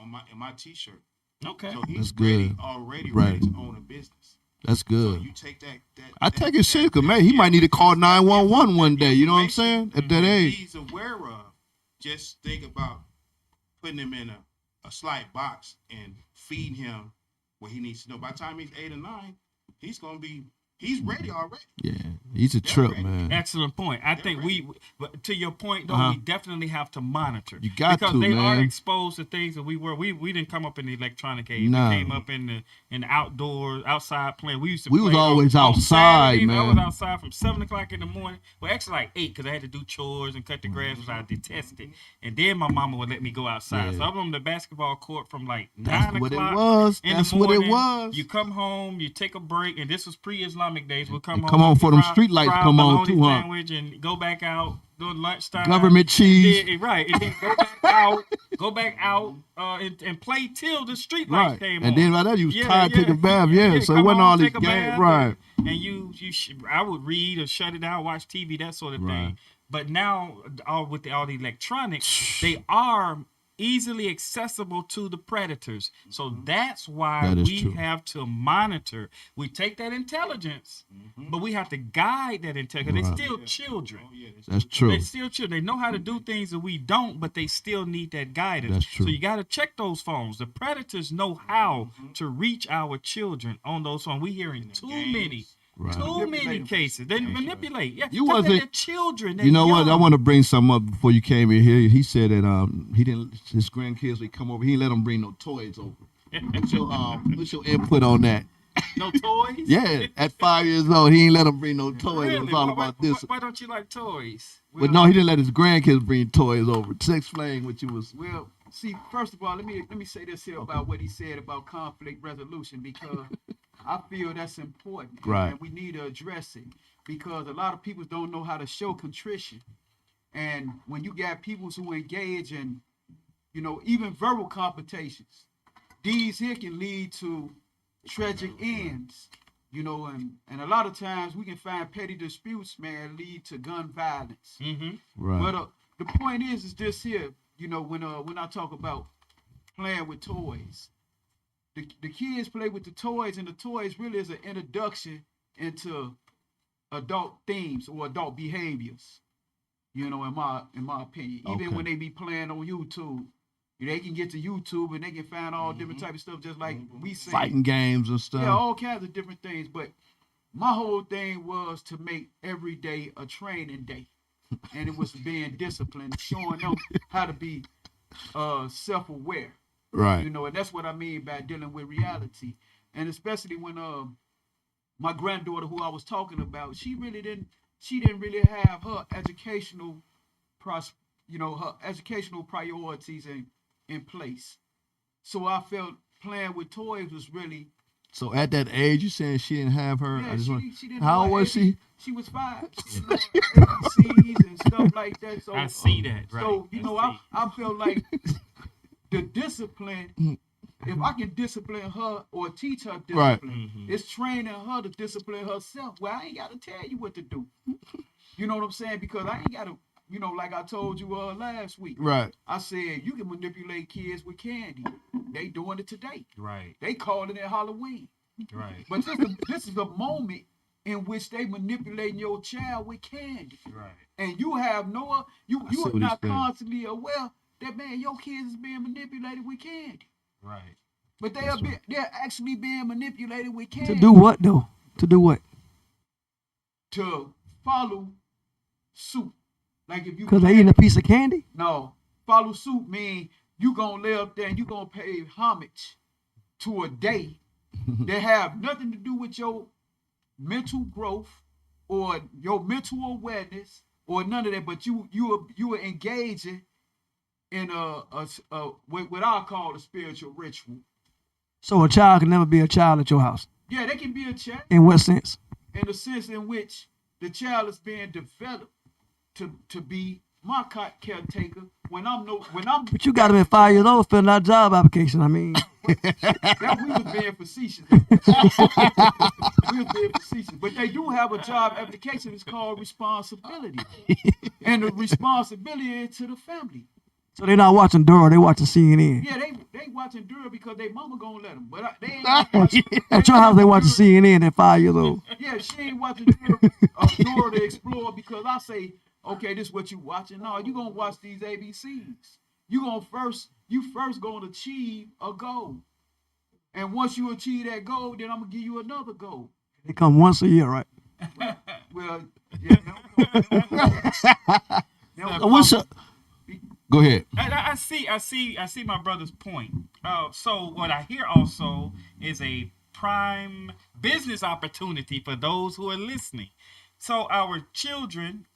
in my T-shirt. Okay. So That's he's good. already Right. ready to own a business. That's good. So you take that. I take it serious, cause man, he might need to call 911 one day. You know what I'm saying? At that age. He's aware of. Just think about putting him in a slight box and feeding him what he needs to know. By the time he's 8 or 9, he's ready already. Yeah, he's a trip, man. Excellent point. I think but to your point, though, we definitely have to monitor. You got because to, they are man. exposed to things that we didn't come up in the electronic age. Nah. We came up in the outdoors, outside playing. We We was play always on outside, Saturdays. man. I was outside from 7:00 in the morning. Well, actually like 8 because I had to do chores and cut the grass, which I detested. And then my mama would let me go outside. Yeah. So I'm on the basketball court from like 9 That's o'clock what it was. in That's the what it morning. was. You come home, you take a break, and this was pre-Islamic days. We'll come Come on for them street lights fry come on bologna too, huh? sandwich and go back out during lunchtime. Government cheese. And then, right, and then go back out, and play till the street lights Right. came And on. then by that you was tired, take a bath, so it come wasn't on, all this take a game, bath, right? And I would read or shut it down, watch TV, that sort of Right. thing. But now, with all the electronics, they are easily accessible to the predators. So that's why That is we true. have to monitor. We take that intelligence, but we have to guide that intelligence. Right. They're still children. That's true. They're still children. They know how to do things that we don't, but they still need that guidance. That's true. So you got to check those phones. The predators know how to reach our children on those phones. We're hearing too many. Right. Too many cases. They manipulate. Yeah, You because wasn't- they're children. You know They're what? I young. want to bring something up before you came in here. He said that he didn't. His grandkids would come over. He didn't let them bring no toys over. What's your input on that? No toys? Yeah, at 5 years old, he ain't let them bring no toys. It Really? was all Why- about why, this. Why don't you like toys? But no, he didn't let his grandkids bring toys over. Explain what you was. Well, see, first of all, let me say this here about what he said about conflict resolution, because I feel that's important. Right. And we need to address it, because a lot of people don't know how to show contrition. And when you got people who engage in, even verbal confrontations, these here can lead to tragic ends. And a lot of times we can find petty disputes, man, lead to gun violence. Mm-hmm. Right. But the point is this here, when I talk about playing with toys, the kids play with the toys, and the toys really is an introduction into adult themes or adult behaviors. In my opinion, even Okay. when they be playing on YouTube, they can get to YouTube and they can find all different type of stuff, just like we say. Fighting games and stuff. Yeah, all kinds of different things. But my whole thing was to make every day a training day. And it was being disciplined, showing them how to be self-aware. Right. And that's what I mean by dealing with reality. And especially when my granddaughter, who I was talking about, she didn't really have her educational her educational priorities in place. So I felt playing with toys was really. So at that age, you saying she didn't have her? Yeah, she didn't. How know old was she? She was 5. She learned ABCs and stuff like that. So I see that. Right. So I felt like the discipline. If I can discipline her or teach her discipline, Right. it's training her to discipline herself. Well, I ain't got to tell you what to do. You know what I'm saying? Because I ain't got to. Like I told you last week. Right. I said you can manipulate kids with candy. They doing it today. Right. They calling it Halloween. Right. But this is a moment in which they manipulating your child with candy. Right. And you have you see are what not he's saying. constantly aware that, man, your kids is being manipulated with candy. Right. But they're actually being manipulated with candy. To do what though? To do what? To follow suit. Like if you Because they eating a piece of candy? No, follow suit mean you gonna lay up there and you gonna pay homage to a day that have nothing to do with your mental growth or your mental awareness or none of that. But you are engaging in what I call a spiritual ritual. So a child can never be a child at your house. Yeah, they can be a child In what sense? in the sense in which the child is being developed to be my caretaker But you got them at 5 years old filling out job application. I mean, that we was being facetious. We was being facetious. But they do have a job application. It's called responsibility. And the responsibility is to the family. So they're not watching Dora, they watching CNN. Yeah, they watching Dura because they mama gonna let them. But they ain't watching, At your house, they watching CNN at 5 years old. yeah, she ain't watching Dora, Dora the Explorer because I say, okay, this is what you watching. No, you gonna watch these ABCs. You first gonna achieve a goal. And once you achieve that goal, then I'm gonna give you another goal. They come once a year, right? Well, yeah. What's up? Go ahead. I see my brother's point. So what I hear also is a prime business opportunity for those who are listening. So our children,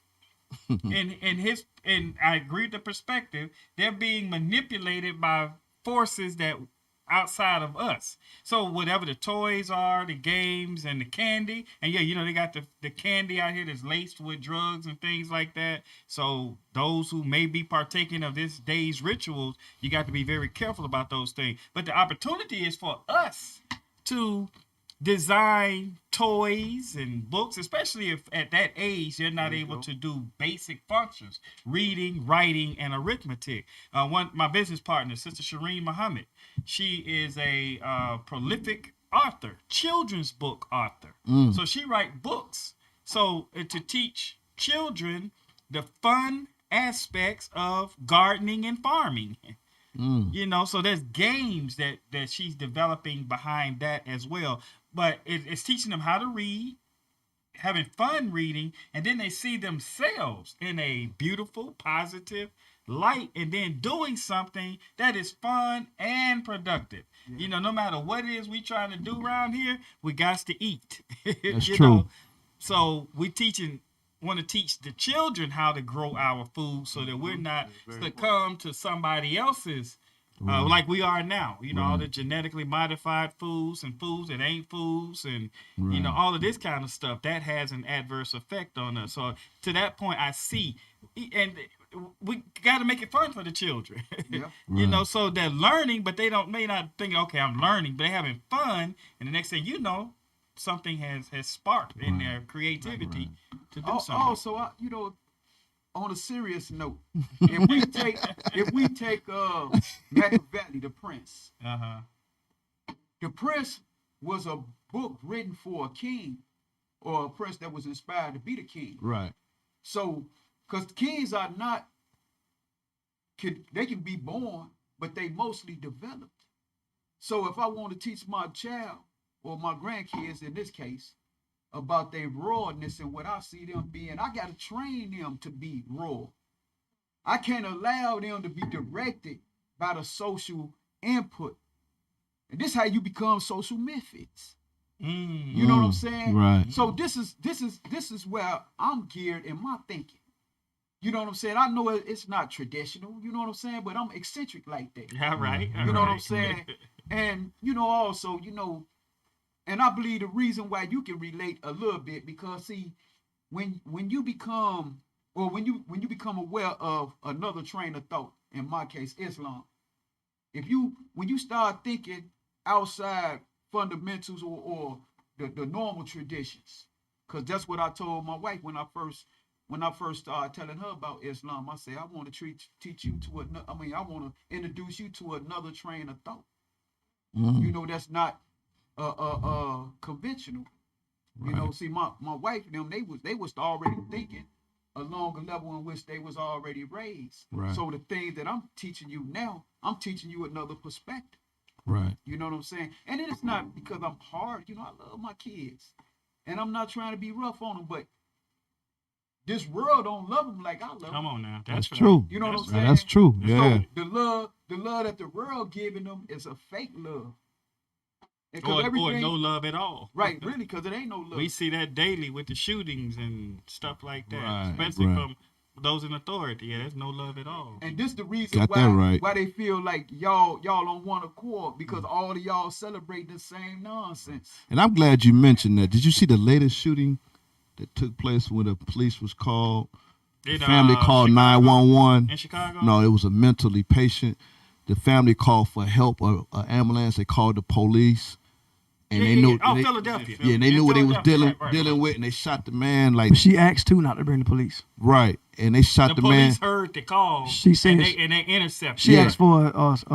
and I agree with the perspective, they're being manipulated by forces that outside of us. So whatever the toys are, the games and the candy, and yeah, you know, they got the candy out here that's laced with drugs and things like that. So those who may be partaking of this day's rituals, you got to be very careful about those things. But the opportunity is for us to design toys and books, especially if at that age they're not able to do basic functions, reading, writing, and arithmetic. My business partner, Sister Shireen Muhammad, she is a prolific author, children's book author. So she writes books so to teach children the fun aspects of gardening and farming. You know, so there's games that she's developing behind that as well. But it's teaching them how to read, having fun reading, and then they see themselves in a beautiful, positive light, and then doing something that is fun and productive. Yeah. You know, no matter what it is we trying to do around here, we got to eat. That's you true. know? So we want to teach the children how to grow our food so that we're not succumb to somebody else's like we are now, you know, all the genetically modified foods and foods that ain't foods and, you know, all of this kind of stuff that has an adverse effect on us. So to that point, I see, and we got to make it fun for the children, you know, so they're learning, but they may not think, okay, I'm learning, but they're having fun. And the next thing you know, something has sparked in their creativity to do something. Also, you know, on a serious note, if we take Machiavelli, the Prince. The Prince was a book written for a king or a prince that was inspired to be the king. Right. So, because kings are not, they can be born, but they mostly developed. So if I want to teach my child or my grandkids in this case about their rawness and what I see them being, I got to train them to be raw. I can't allow them to be directed by the social input. And this is how you become social misfits. You know what I'm saying? Right. So this is where I'm geared in my thinking. You know what I'm saying? I know it's not traditional, you know what I'm saying? But I'm eccentric like that. All right. You know what I'm saying? And, you know, also, you know, and I believe the reason why you can relate a little bit, because see, when you become aware of another train of thought, in my case, Islam, when you start thinking outside fundamentals or the normal traditions, because that's what I told my wife when I first started telling her about Islam. I said, I want to teach you to another. I mean, I want to introduce you to another train of thought. You know, that's not conventional. Right. You know, see, my wife and them, they was already thinking along a level in which they was already raised. Right. So the things that I'm teaching you now, I'm teaching you another perspective. Right. You know what I'm saying? And it is not because I'm hard. You know, I love my kids, and I'm not trying to be rough on them, but this world don't love them like I love them. Come on now, that's true. You know what I'm saying? That's true. Yeah. So the love that the world giving them is a fake love. Or no love at all. Right, really, because it ain't no love. We see that daily with the shootings and stuff like that, right, especially from those in authority. Yeah, there's no love at all. And this the reason why they feel like y'all on one accord, because all of y'all celebrate the same nonsense. And I'm glad you mentioned that. Did you see the latest shooting that took place when the police was called? The family called 911. In Chicago? No, it was a mentally patient. The family called for help, an ambulance. They called the police. And they knew, Philadelphia. Yeah, they knew what they was dealing with, and they shot the man. Like, she asked too not to bring the police. Right, and they shot the man. The police heard what they call. She said and they intercept. She Yeah. asked for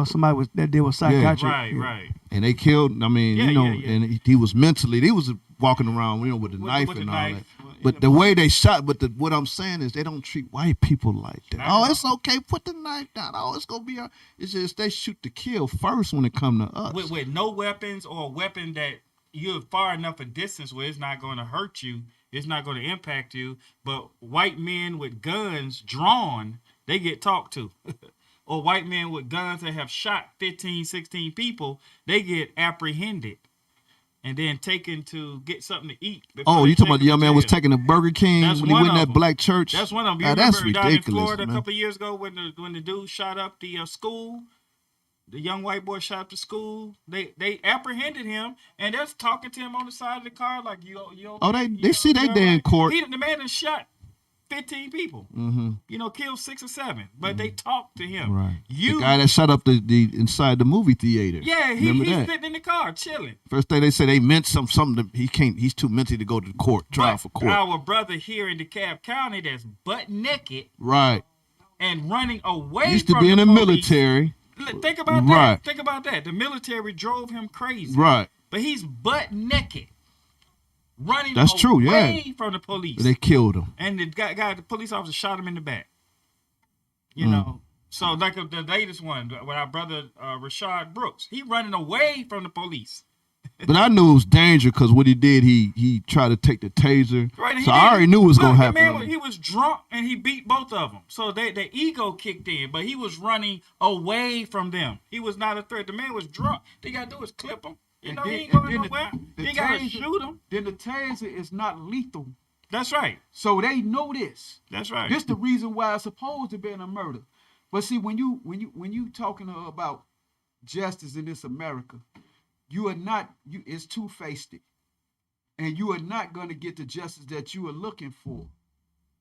somebody that deal with psychiatry. Right. And they killed. I mean, Yeah, you know, yeah. and he was mentally. He was walking around, you know, with the knife with and the all knife. that. But the way they shot. But what I'm saying is, they don't treat white people like that. I know. Oh, it's okay. Put the knife down. Oh, it's gonna be. It's just they shoot to kill first when it come to us. With no weapons or a weapon that you're far enough a distance where it's not going to hurt you. It's not going to impact you. But white men with guns drawn, they get talked to. Or white men with guns that have shot 15, 16 people, they get apprehended and then taken to get something to eat. Oh, you talking about the young man was taking taking a Burger King That's when he one went in of that them. black church? That's one of them. You That's remember down in ridiculous, Florida man. a couple of years ago when the dude shot up the school? The young white boy shot up the school. They apprehended him and they're talking to him on the side of the car like you. Oh, they see they day in court. The man has shot 15 people. Mm-hmm. You know, killed 6 or 7. But they talked to him. Right. You, the guy that shot up the inside the movie theater. yeah, Remember he's that? sitting in the car chilling. First thing they say they meant something that he can't. He's too mentally to go to court, trial But for court. our brother here in DeKalb County that's butt naked Right. and running away Used to from be in the police. military. Think about Right. that. Think about that. The military drove him crazy. Right. But he's butt naked, running That's true, yeah. away from the police. They killed him. And the the police officer shot him in the back. You Mm. know. So like the latest one with our brother Rashad Brooks, he running away from the police. But I knew it was danger because what he did, he tried to take the taser. Right, and he So I already knew it was Look, gonna the happen. man, he was drunk and he beat both of them. So the ego kicked in, but he was running away from them. He was not a threat. The man was drunk. They gotta do is clip him. You know, he ain't going nowhere. He gotta shoot him. Then the taser is not lethal. That's right. So they know this. That's right. This the reason why it's supposed to have been a murder. But see, when you talking about justice in this America, you are not. It's two-faced, and you are not going to get the justice that you are looking for.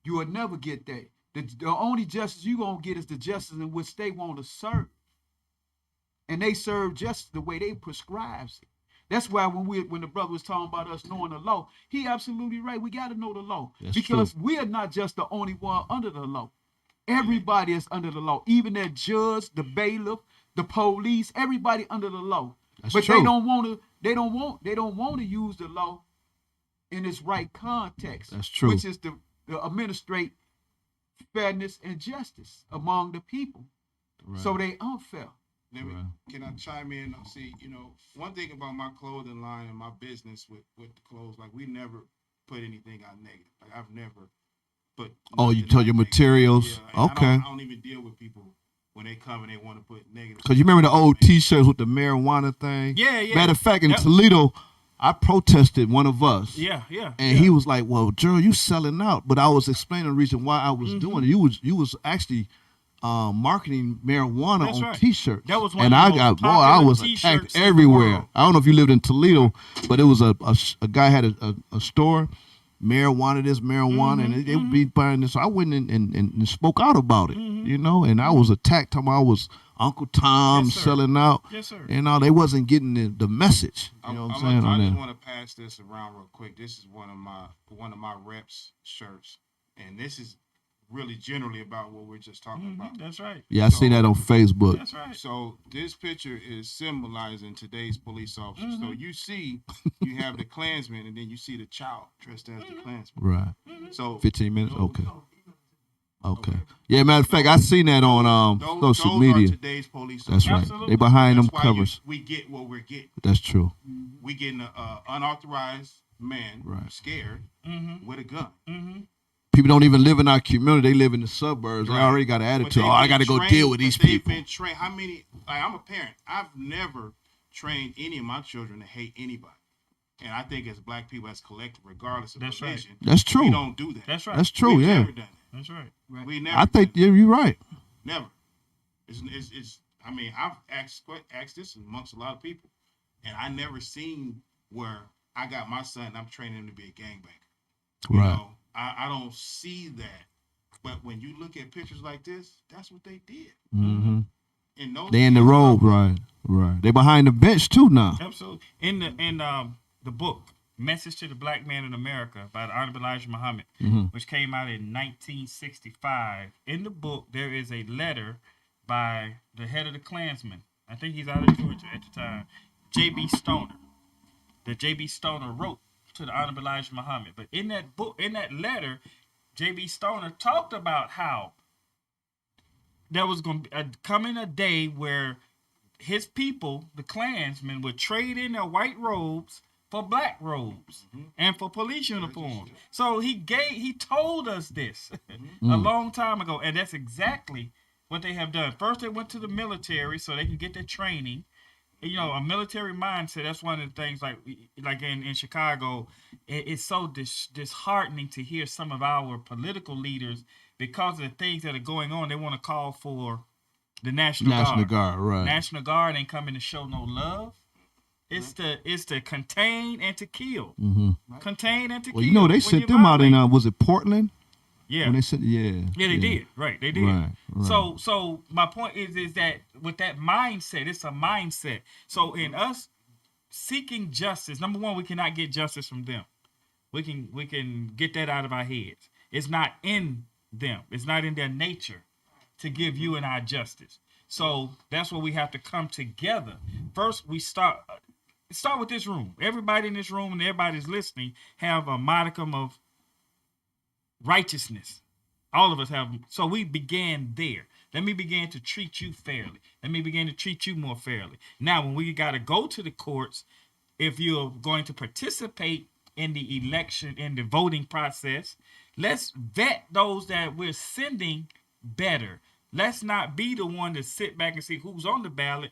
You will never get that. The only justice you gonna get is the justice in which they want to serve, and they serve justice the way they prescribes it. That's why when the brother was talking about us knowing the law, he absolutely right. We got to know the law. That's because true. we are not just the only one under the law. Everybody is under the law, even that judge, the bailiff, the police, everybody under the law. That's but true. they don't want to use the law in its right context. That's true. Which is to administrate fairness and justice among the people. Right. So they unfair. Can I chime in? See, one thing about my clothing line and my business with the clothes, like we never put anything out negative. Like I've never put. Oh, you nothing tell out your negative. materials? Yeah, and Okay. I don't even deal with people when they come and they want to put negative. Because you remember the old T-shirts with the marijuana thing? Yeah, yeah. Matter of fact, in Yep. Toledo, I protested one of us. Yeah. And he was like, "Well, Gerald, you selling out." But I was explaining the reason why I was doing it. You was actually marketing marijuana That's on right. T-shirts. That was one and of I the most got, boy, I popular was T-shirts attacked in the everywhere. world. I don't know if you lived in Toledo, but it was a guy had a store, marijuana this, marijuana, and they would be buying this. So I went in and spoke out about it, and I was attacked. Talking about I was Uncle Tom Yes, sir. selling out. Yes, sir. And they wasn't getting the message. You know what I'm saying? I on just that. want to pass this around real quick. This is one of my reps shirts, and this is really generally about what we're just talking about. That's right. Yeah, I seen that on Facebook. That's right. So this picture is symbolizing today's police officers. So you see, you have the Klansman, and then you see the child dressed as the Klansman. Right. So 15 minutes? Okay. Yeah, matter of fact, I seen that on social those media. are today's police That's officers. right. Absolutely. They behind That's them why covers. we get what we're getting. That's true. We getting an unauthorized man Right. scared with a gun. People don't even live in our community. They live in the suburbs. They Right. already got an But attitude. they've Oh, I been got to go trained- deal with these but they've people. been trained. How many? Like I'm a parent. I've never trained any of my children to hate anybody. And I think as black people, as collective, regardless of That's right. religion, That's true. we don't do that. That's right. That's true, We've yeah. never done that. That's right. We never. I think done you're right. that. Never. It's. I mean, I've asked this amongst a lot of people, and I never seen where I got my son and I'm training him to be a gangbanger. You Right. know, I don't see that. But when you look at pictures like this, that's what they did. Mm-hmm. And those They in the kids- robe, right. They behind the bench too now. Absolutely. In the book, Message to the Black Man in America by the Honorable Elijah Muhammad, which came out in 1965. In the book, there is a letter by the head of the Klansmen. I think he's out of Georgia at the time, J.B. Stoner. That J.B. Stoner wrote to the Honorable Elijah Muhammad. But in that book, in that letter, J.B. Stoner talked about how there was going to be coming a day where his people, the Klansmen, would trade in their white robes for black robes and for police uniforms. So he told us this a long time ago, and that's exactly what they have done. First, they went to the military so they can get their training. You know, a military mindset. That's one of the things. Like in Chicago, it's so disheartening to hear some of our political leaders, because of the things that are going on. They want to call for the National Guard. Right? National Guard ain't coming to show no love. It's to contain and to kill. Contain and to kill. Well, you know, they sent them out in was it Portland? Yeah. When they said they did. Right, they did. Right. So my point is that with that mindset, it's a mindset. So in us seeking justice, number one, we cannot get justice from them. We can get that out of our heads. It's not in them. It's not in their nature to give you and I justice. So that's where we have to come together. First, we start with this room. Everybody in this room and everybody's listening have a modicum of righteousness. All of us have. So we began there. Let me begin to treat you fairly. Let me begin to treat you more fairly. Now, when we got to go to the courts, if you're going to participate in the election, in the voting process, let's vet those that we're sending better. Let's not be the one to sit back and see who's on the ballot.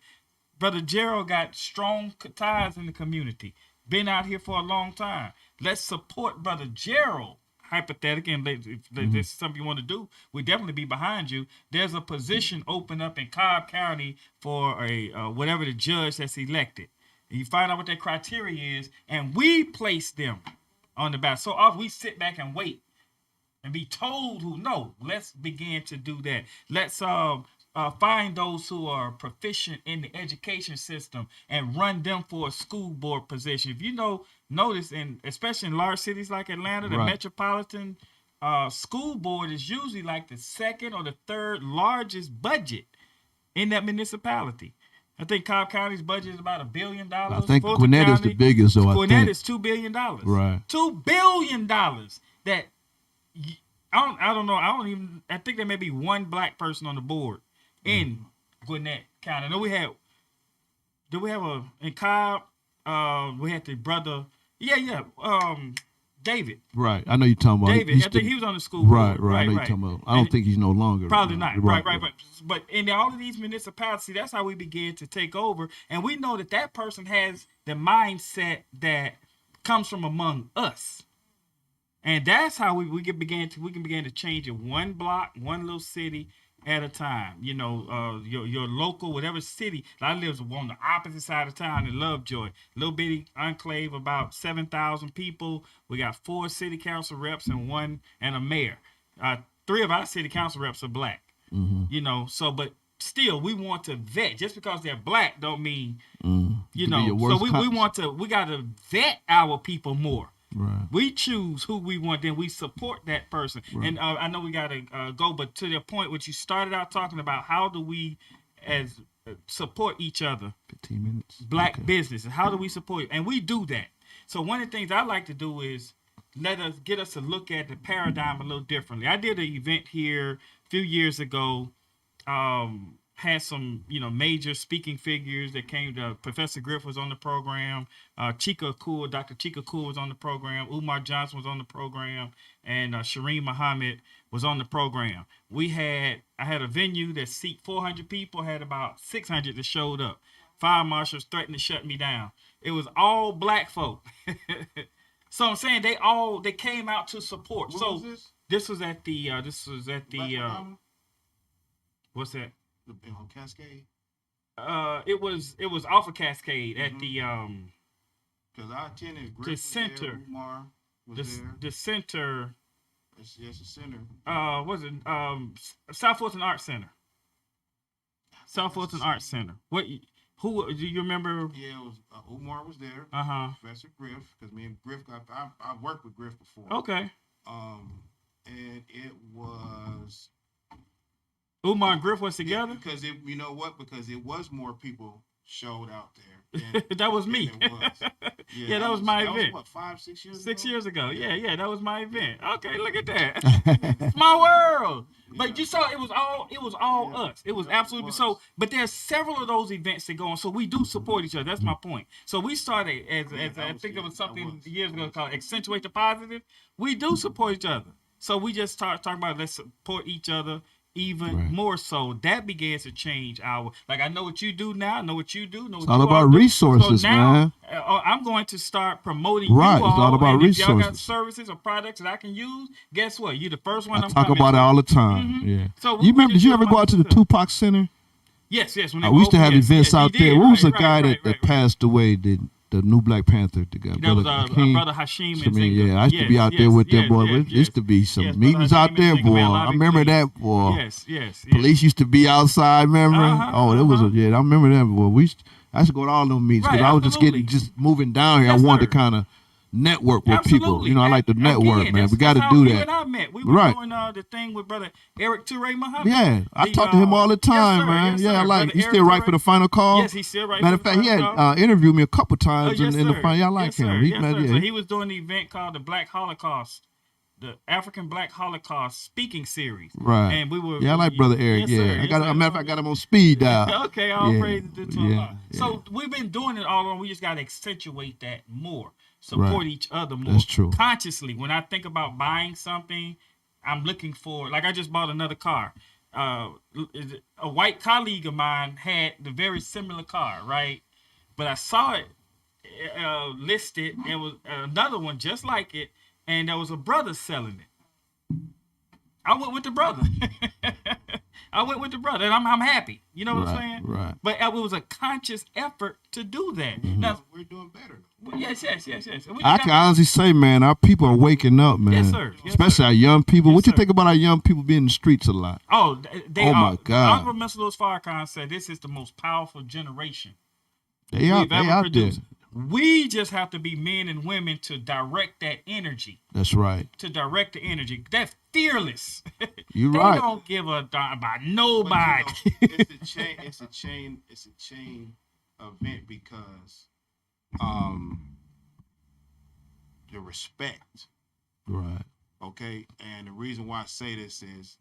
Brother Gerald got strong ties in the community. Been out here for a long time. Let's support Brother Gerald. Hypothetically, and if this is something you want to do, we'd definitely be behind you. There's a position open up in Cobb County for a whatever the judge that's elected. And you find out what their criteria is, and we place them on the ballot. So often we sit back and wait and be told who. No, let's begin to do that. Let's find those who are proficient in the education system and run them for a school board position. If you notice, especially in large cities like Atlanta, the metropolitan school board is usually like the second or the third largest budget in that municipality. I think Cobb County's budget is about $1 billion. I think Gwinnett is the biggest, though. Gwinnett is $2 billion. Right. $2 billion. That I don't know. I think there may be one black person on the board in Gwinnett County. I know we have in Cobb? We had the brother. David. Right. I know you're talking about David. I think he was on the school board. Right. I know you're talking about. I don't think he's no longer. Probably not. Right. But in all of these municipalities, that's how we begin to take over, and we know that person has the mindset that comes from among us, and that's how we can begin to change it one block, one little city at a time. You know, your local, whatever city. I live on the opposite side of town in Lovejoy, little bitty enclave, about 7,000 people. We got 4 city council reps and a mayor. 3 of our city council reps are black. You know, so but still we want to vet. Just because they're black don't mean you know. So we got to vet our people more. Right. We choose who we want, then we support that person. Right. And I know we got to go, but to the point which you started out talking about, how do we as support each other? 15 minutes. Black businesses. How do we support? And we do that. So one of the things I like to do is get us to look at the paradigm a little differently. I did an event here a few years ago. Had some, major speaking figures that came to. Professor Griff was on the program. Dr. Chika Cool was on the program. Umar Johnson was on the program. And Shireen Muhammad was on the program. I had a venue that seat 400 people, had about 600 that showed up. Fire marshals threatened to shut me down. It was all black folk. So I'm saying they came out to support. What so was this? This was at the what's that? On Cascade. It was off of Cascade at the Because I attended the center. There, Umar was there. The center. Yes, the center. Was it South Fulton Arts Center? South Fulton Arts Center. What Who do you remember? Yeah, it was Umar was there. Professor Griff, because me and Griff I worked with Griff before. Okay. And it was Umar and Griff was together. Because you know what? Because it was more people showed out there. That was me. It was. Yeah, that was my event. That was, what, 5-6 years ago? 6 years ago. Yeah, that was my event. Okay, look at that. Small world. But you saw it was all us. It was absolutely so. But there's several of those events that go on. So we do support each other. That's my point. So we started as I think there was something years ago called Accentuate the Positive. We do support each other. So we just start talking about let's support each other even more so. That began to change our, like, I know what you do now. I know what you do. It's all about resources, so now, man. I'm going to start promoting right. you all. It's all about and resources. If y'all got services or products that I can use, guess what? You're the first one. I talk about it all the time. Yeah. So you remember? Did you ever go out to the Tupac Center? Yes. When we used to have events out there. What was the guy that passed away? The new Black Panther, the guy. That was Brother Hashim. Yeah, I used to be out there with them, boy. There used to be some meetings out there, boy. I remember that, boy. Yes. Police used to be outside, remember? It was I remember that, boy. I used to go to all them meetings because I was just moving down here. I wanted to kind of network with people. You know, I like to network, man. We got to do that. You and I met. We were doing the thing with Brother Eric Toure Muhammad. Yeah, I talk to him all the time, man. Yeah, I like. He still write for the Final Call. Yes, he's still writing. Matter of fact, he had interviewed me a couple times in the final. Yeah, I like him. So he was doing an event called the Black Holocaust, the African Black Holocaust speaking series. Right. And we were. Yeah, I like Brother Eric. I got. Matter of fact, I got him on speed dial. Okay, all praise to Allah. So we've been doing it all along. We just got to accentuate that more. Support each other more. That's true. Consciously, when I think about buying something, I'm looking for, like I just bought another car. A white colleague of mine had the very similar car, right? But I saw it listed, and was another one just like it, and there was a brother selling it. I went with the brother. And I'm happy. You know what I'm saying? Right. But it was a conscious effort to do that. Now we're doing better. Yes. I can honestly say, man, our people are waking up, man. Yes, sir. Especially our young people. What you think about our young people being in the streets a lot? Oh, they are. My God. Honorable Mr. Louis Farrakhan said this is the most powerful generation They out there. We just have to be men and women to direct that energy. That's right. To direct the energy. That's fearless. You're they right. They don't give a darn about nobody. It's a chain event because the respect. Right. Okay. And the reason why I say this is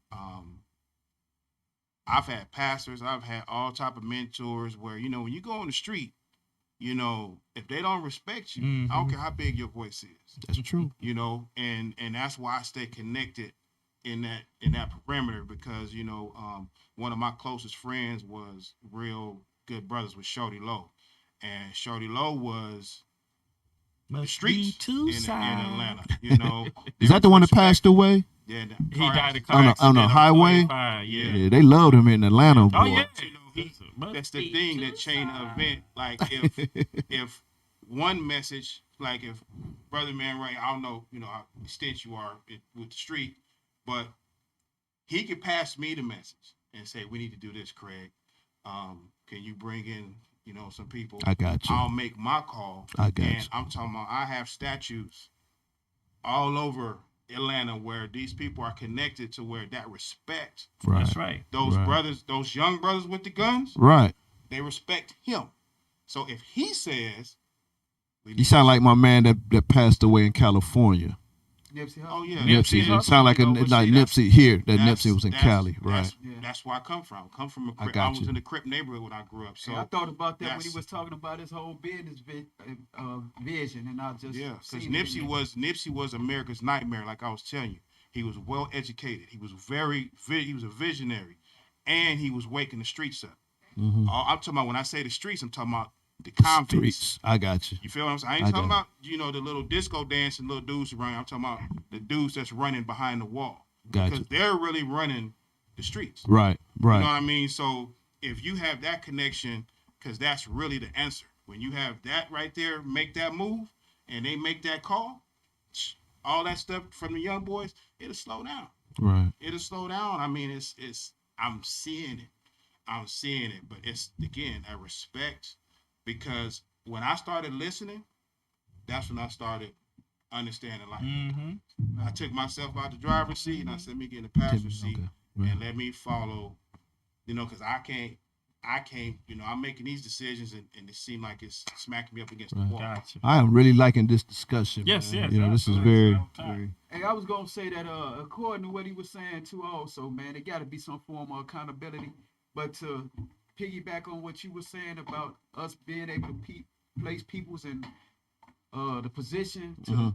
I've had pastors, I've had all type of mentors where, when you go on the street, if they don't respect you, I don't care how big your voice is. That's true. And that's why I stay connected in that parameter because, one of my closest friends was real good brothers with Shorty Low. And Shorty Low was the streets in Atlanta. Is that the one that passed away? Yeah, he died on the highway. Yeah, they loved him in Atlanta. Boy. Oh yeah. That's the thing, that chain event. Like if one message, like if Brother Man Ray, I don't know, how extent you are with the street, but he could pass me the message and say, we need to do this, Craig. Can you bring in, some people? I got you. I'll make my call. I got you. I'm talking about, I have statues all over Atlanta where these people are connected to where that respect. Right. That's right. Those brothers, those young brothers with the guns. Right. They respect him. So if he says, you sound like my man that passed away in California. Nipsey Hussle. Oh yeah, Nipsey. It sound like Nipsey here. That Nipsey was in Cali, right? That's where I come from. I come from a Crip. I was in the Crip neighborhood when I grew up. So I thought about that when he was talking about his whole business vision, and I just because Nipsey was America's nightmare. Like I was telling you, he was well educated. He was he was a visionary, and he was waking the streets up. I'm talking about, when I say the streets, I'm talking about the convicts. Streets. I got you. You feel what I'm saying? I ain't talking about, the little disco dancing little dudes who run. I'm talking about the dudes that's running behind the wall. Gotcha. Because they're really running the streets. Right. You know what I mean? So if you have that connection, because that's really the answer. When you have that right there, make that move, and they make that call, all that stuff from the young boys, it'll slow down. Right. It'll slow down. I mean, I'm seeing it. I'm seeing it, but it's again a respect, because when I started listening, that's when I started understanding life. I took myself out the driver's seat and I said, let me get in the passenger seat and let me follow, because I can't, I'm making these decisions and it seemed like it's smacking me up against the wall. Gotcha. I am really liking this discussion. Yes, man. yes. This is very. Hey, I was gonna say that according to what he was saying too, also, man, there got to be some form of accountability. But to piggyback on what you were saying about us being able to place people's in the position to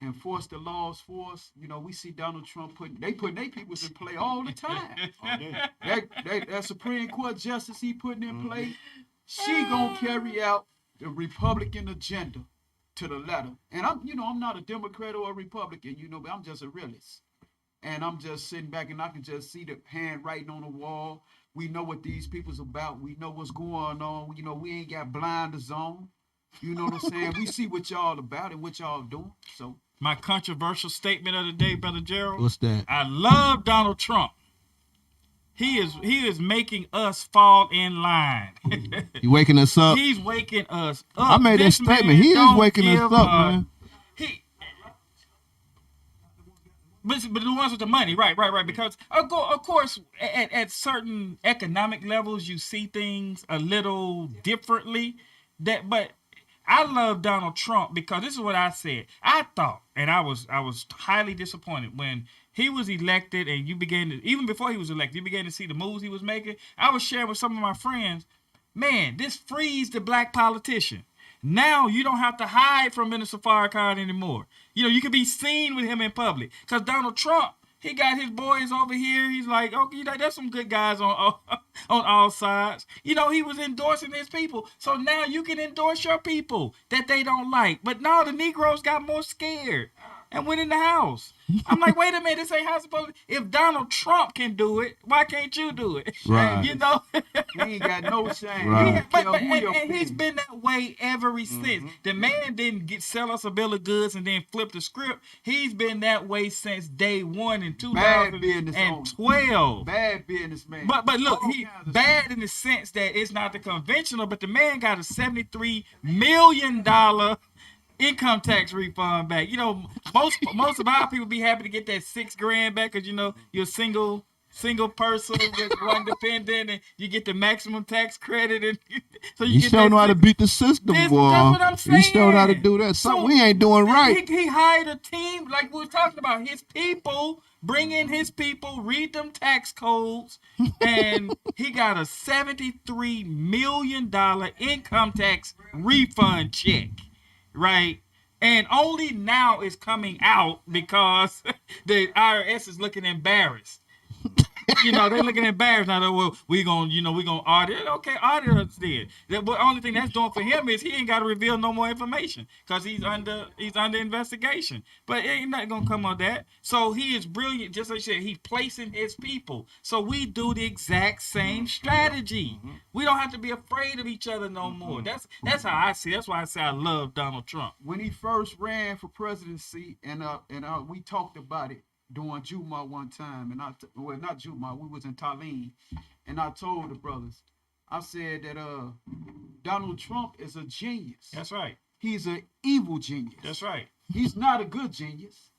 enforce the laws for us, we see Donald Trump putting their peoples in play all the time. That Supreme Court justice he putting in play, she gonna carry out the Republican agenda to the letter. And I'm not a Democrat or a Republican, but I'm just a realist. And I'm just sitting back and I can just see the handwriting on the wall. We know what these people's about. We know what's going on. We ain't got blinders on. You know what I'm saying? We see what y'all about and what y'all doing. So my controversial statement of the day, Brother Gerald. What's that? I love Donald Trump. He is making us fall in line. He waking us up. He's waking us up. I made that statement. He is waking us up, man. But the ones with the money, right. Because of course, at certain economic levels, you see things a little differently. But I love Donald Trump because this is what I said. I thought, and I was highly disappointed when he was elected, and even before he was elected, you began to see the moves he was making. I was sharing with some of my friends, man, this frees the black politician. Now you don't have to hide from Minister Farrakhan anymore. You can be seen with him in public. Because Donald Trump, he got his boys over here. He's like, okay, there's some good guys on all sides. He was endorsing his people. So now you can endorse your people that they don't like. But now the Negroes got more scared and went in the house. I'm like, wait a minute, this ain't how it's supposed to be. If Donald Trump can do it, why can't you do it? Right. he ain't got no shame. Right. And he's been that way ever since. The man didn't sell us a bill of goods and then flip the script. He's been that way since day one in 2012. Bad businessman. But look, he bad in the sense that it's not the conventional, but the man got a $73 million income tax refund back. Most of our people be happy to get that $6,000 back because you're a single person with one dependent, and you get the maximum tax credit, and so you still know how to beat the system, boy. That's what I'm saying. You still know how to do that. So we ain't doing right. He hired a team like we were talking about. His people, bring in his people, read them tax codes, and he got a $73 million income tax refund check. Right, and only now is coming out because the IRS is looking embarrassed. They're looking embarrassed now. Well, we gonna audit it. Okay, audit us then. The only thing that's doing for him is he ain't got to reveal no more information because he's under investigation. But it ain't nothing gonna come of that. So he is brilliant, just like you said. He's placing his people. So we do the exact same strategy. We don't have to be afraid of each other no more. That's how I see it. That's why I say I love Donald Trump. When he first ran for presidency, and we talked about it during Juma one time, and not Juma, we was in Tallinn, and I told the brothers, I said that Donald Trump is a genius. That's right. He's an evil genius. That's right. He's not a good genius.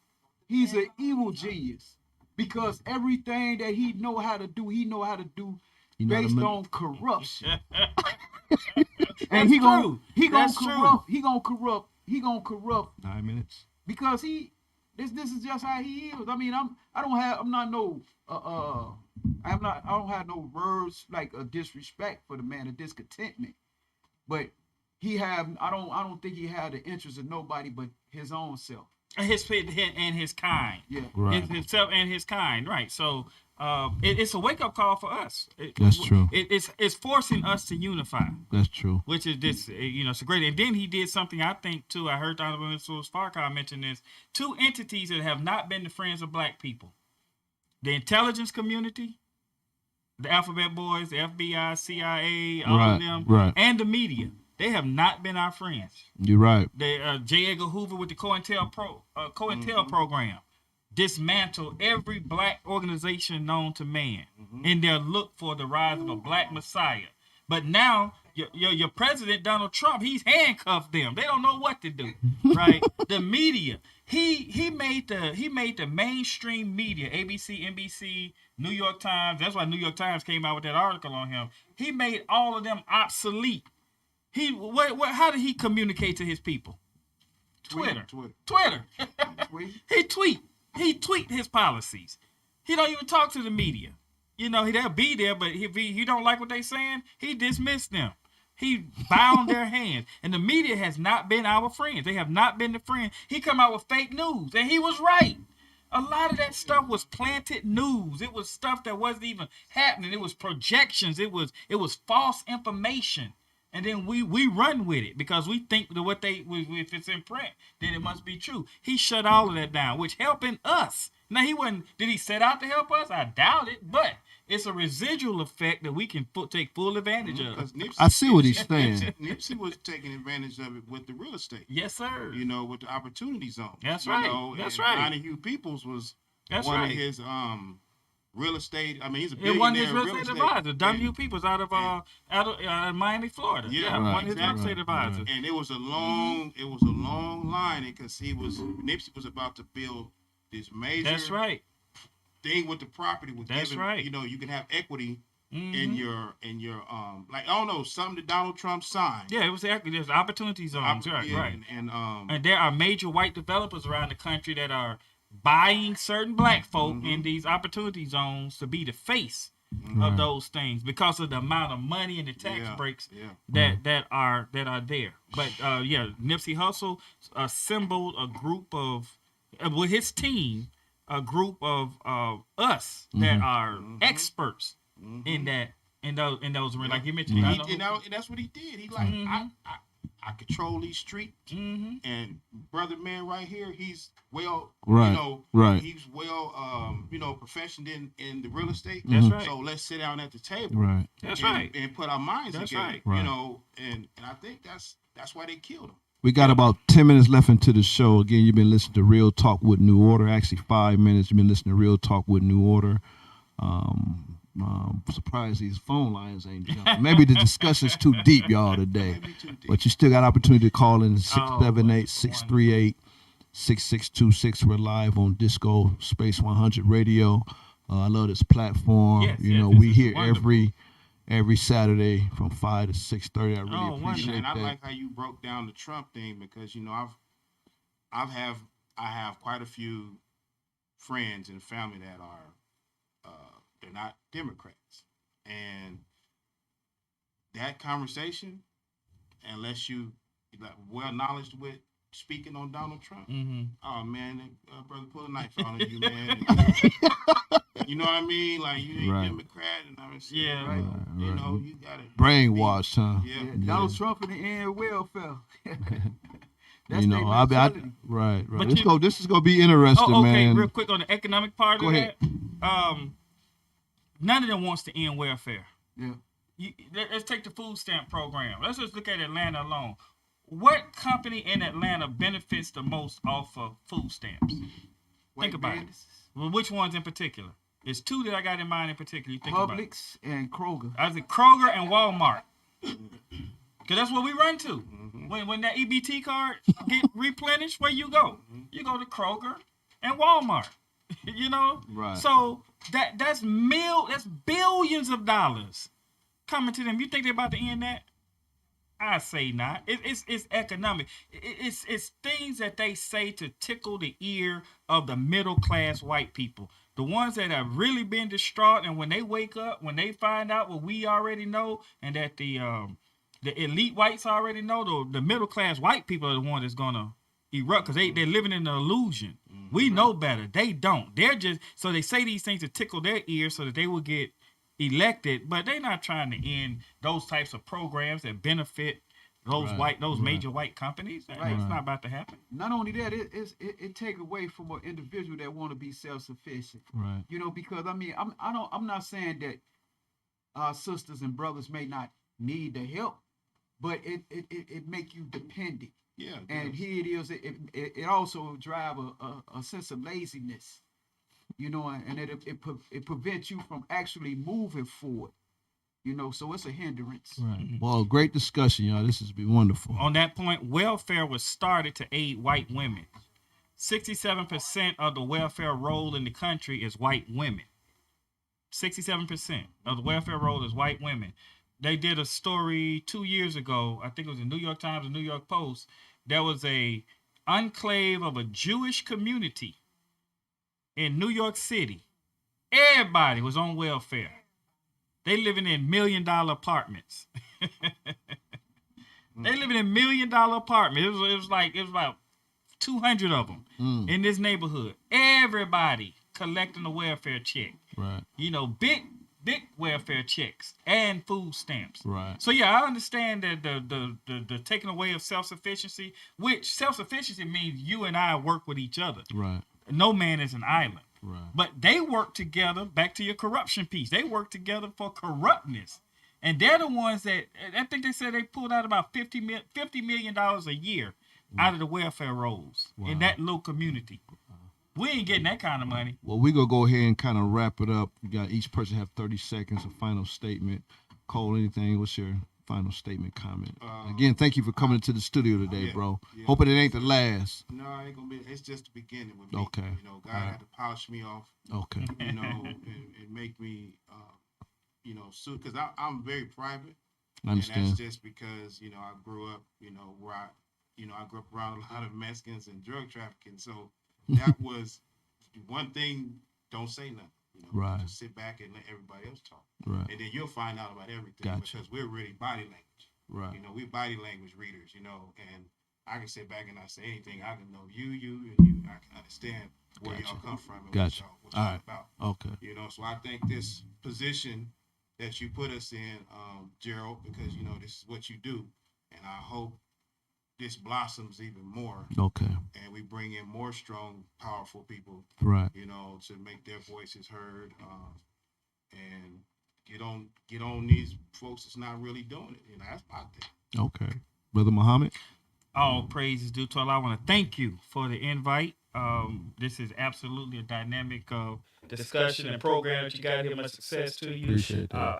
He's an evil genius because everything that he know how to do based on corruption. And he gonna corrupt 9 minutes. because this is just how he is. I mean, I don't have no words like a disrespect for the man, a discontentment. But I don't think he had the interest of nobody but his own self. And his kind. Yeah. Right. Himself and his kind. Right. So it's a wake up call for us. That's true. It's forcing us to unify. That's true. Which is this, it's a great. And then he did something I think too. I heard Honorable Minister Farrakhan mention this. 2 entities that have not been the friends of black people: the intelligence community, the Alphabet Boys, the FBI, CIA, all of them, and the media. They have not been our friends. You're right. J. Edgar Hoover with the COINTEL program. dismantle every black organization known to man in their look for the rise of a black messiah. But now your president Donald Trump, he's handcuffed them. They don't know what to do, right? The media, he made the mainstream media, ABC, NBC, New York Times. That's why New York Times came out with that article on him. He made all of them obsolete. How did he communicate to his people? Twitter. He tweet his policies. He don't even talk to the media. You know, they'll be there, but if he don't like what they saying, he dismissed them. He bound their hands. And the media has not been our friends. They have not been the friend. He come out with fake news, and he was right. A lot of that stuff was planted news. It was stuff that wasn't even happening. It was projections. It was false information. And then we run with it because we think that if it's in print, then it must be true. He shut all of that down, which helping us. Now, did he set out to help us? I doubt it, but it's a residual effect that we can take full advantage of. I see what he's saying. Nipsey was taking advantage of it with the real estate. Yes, sir. You know, with the opportunity zone. That's right. That's right. Johnny Hugh Peoples was of his real estate. I mean, he's a billionaire. One of his real estate advisors, W. Peoples, out of Miami, Florida. Yeah, one of his real estate advisors. And it was a long line because Nipsey was about to build this major. That's right. Thing with the property was right. You know, you can have equity in your like I don't know, something that Donald Trump signed. Yeah, it was there's opportunity zones. Right. And there are major white developers around the country that are buying certain black folk in these opportunity zones to be the face of those things because of the amount of money and the tax breaks that are there. But Nipsey Hussle assembled a group of with his team, a group of us that are experts in those like you mentioned. And that's what he did. He like I control these streets, and brother man right here, he's well, he's well, professioned in the real estate. That's right. So let's sit down at the table, Right? That's right, and put our minds together. Right. You know, and I think that's why they killed him. We got about 10 minutes left into the show. Again, you've been listening to Real Talk with New Order. Actually, 5 minutes. You've been listening to Real Talk with New Order. Surprised these phone lines ain't jumping. Maybe the discussion's too deep, y'all, today. But you still got opportunity to call in 678-638-6626. We're live on Disco Space 100 Radio. I love this platform. Yes, we here every Saturday from 5 to 6:30. I really appreciate and that. I like how you broke down the Trump thing because I have quite a few friends and family that are they're not Democrats, and that conversation, unless you well knowledge with speaking on Donald Trump, oh man, brother, pull a knife out on you, man. You know what I mean? Like you ain't Democrat, and I'm saying, right. You know, you got it. Brainwashed, huh? Yeah. Donald Trump in the end welfare. That's right. This is gonna be interesting, okay, man. Real quick on the economic part Go of ahead. that. None of them wants to end welfare. Yeah. Let's take the food stamp program. Let's just look at Atlanta alone. What company in Atlanta benefits the most off of food stamps? Think about it. Well, which ones in particular? There's two that I got in mind in particular. You think Publix about and Kroger. I said Kroger and Walmart. Because that's what we run to. When that EBT card get replenished, where you go? You go to Kroger and Walmart. You know? Right. So that's billions of dollars coming to them. You think they're about to end that? I say not. It's economic. It's things that they say to tickle the ear of the middle class white people. The ones that have really been distraught, and when they wake up, when they find out what we already know, and that the elite whites already know, the middle class white people are the ones that's gonna erupt because they're living in an illusion. We know better. They don't. They're just so they say these things to tickle their ears so that they will get elected, but they're not trying to end those types of programs that benefit those major white companies. It's not about to happen. Not only that, it take away from an individual that want to be self-sufficient. Right. You know, because I mean, I'm not saying that our sisters and brothers may not need the help, but it make you dependent. Yeah. And here it is. It also drive a sense of laziness. you know, and it prevents you from actually moving forward, you know, so it's a hindrance. Right. Well, great discussion, y'all. This has been wonderful. On that point, welfare was started to aid white women. 67% of the welfare roll in the country is white women. 67% of the welfare roll is white women. They did a story 2 years ago, I think it was in New York Times and New York Post. There was a enclave of a Jewish community in New York City. Everybody was on welfare. They living in $1 million apartments. They living in $1 million apartments. It was about 200 of them in this neighborhood. Everybody collecting a welfare check. Right. You know, big welfare checks and food stamps. Right. So yeah, I understand that the taking away of self-sufficiency, which self-sufficiency means you and I work with each other. Right. No man is an island. Right. But they work together, back to your corruption piece. They work together for corruptness. And they're the ones that, I think they said they pulled out about $50 million a year out of the welfare rolls in that little community. We ain't getting that kind of money. Well, we're going to go ahead and kind of wrap it up. We got each person have 30 seconds, a final statement. Cole, anything? What's your final statement, comment? Again, thank you for coming into the studio today, bro. Yeah. Hoping it ain't the last. No, it ain't gonna be. It's just the beginning with me. Okay. You know, God had to polish me off. Okay. You know, and make me, you know, because I'm very private. I understand. And that's just because, you know, I grew up, you know, where I grew up around a lot of Mexicans and drug trafficking. So that was one thing. Don't say nothing. You know, right. Just sit back and let everybody else talk. Right. And then you'll find out about everything because we're really body language. Right. You know, we're body language readers, you know, and I can sit back and not say anything. I can know you, and you. I can understand where y'all come from and what y'all about. Okay. You know, so I think this position that you put us in, Gerald, because, you know, this is what you do. And I hope this blossoms even more. Okay. And we bring in more strong, powerful people. Right. You know, to make their voices heard, and get on these folks that's not really doing it. You know, that's my thing. Okay. Brother Muhammad? All praises due to Allah. I want to thank you for the invite. This is absolutely a dynamic discussion and program that you got here. Much success to you. Appreciate that.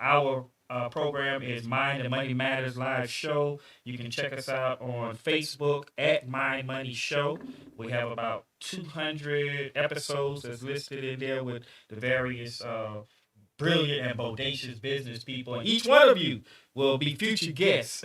Our program is Mind and Money Matters Live Show. You can check us out on Facebook at Mind Money Show. We have about 200 episodes that's listed in there with the various brilliant and bodacious business people. And each one of you will be future guests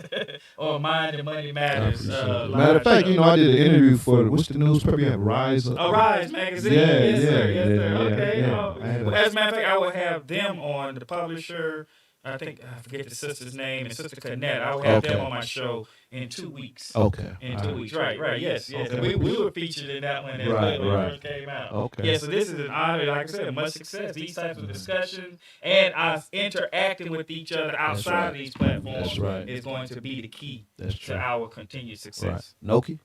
on Mind and Money Matters. Matter of fact, you know, I did an interview for, what's the newspaper you have, Rise? Rise Magazine. Yeah, yes, yeah, sir. Yes, yeah, sir. yeah, Okay. yeah. Well, as a matter of fact, I will have them on, the publisher. I think, I forget the sister's name, and Sister Canette. I will have them on my show in 2 weeks. Okay. In 2 weeks. Right. Yes. Okay. We were featured in that one as well when it first came out. Okay. Yeah, so this is an honor, like I said, much success. These types of discussions and us interacting with each other outside of these platforms is going to be the key to our continued success. Right. Noki?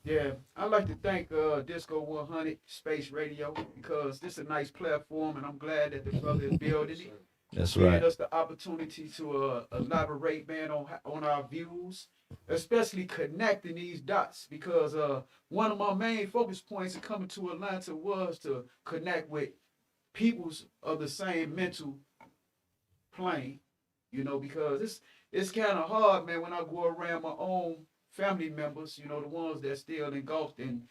Yeah, I'd like to thank DISCO100 Space Radio because this is a nice platform, and I'm glad that the brother is building it. That's right. Giving us the opportunity to elaborate, man, on our views, especially connecting these dots. Because one of my main focus points in coming to Atlanta was to connect with peoples of the same mental plane. You know, because it's kind of hard, man, when I go around my own family members. You know, the ones that still engulfed in,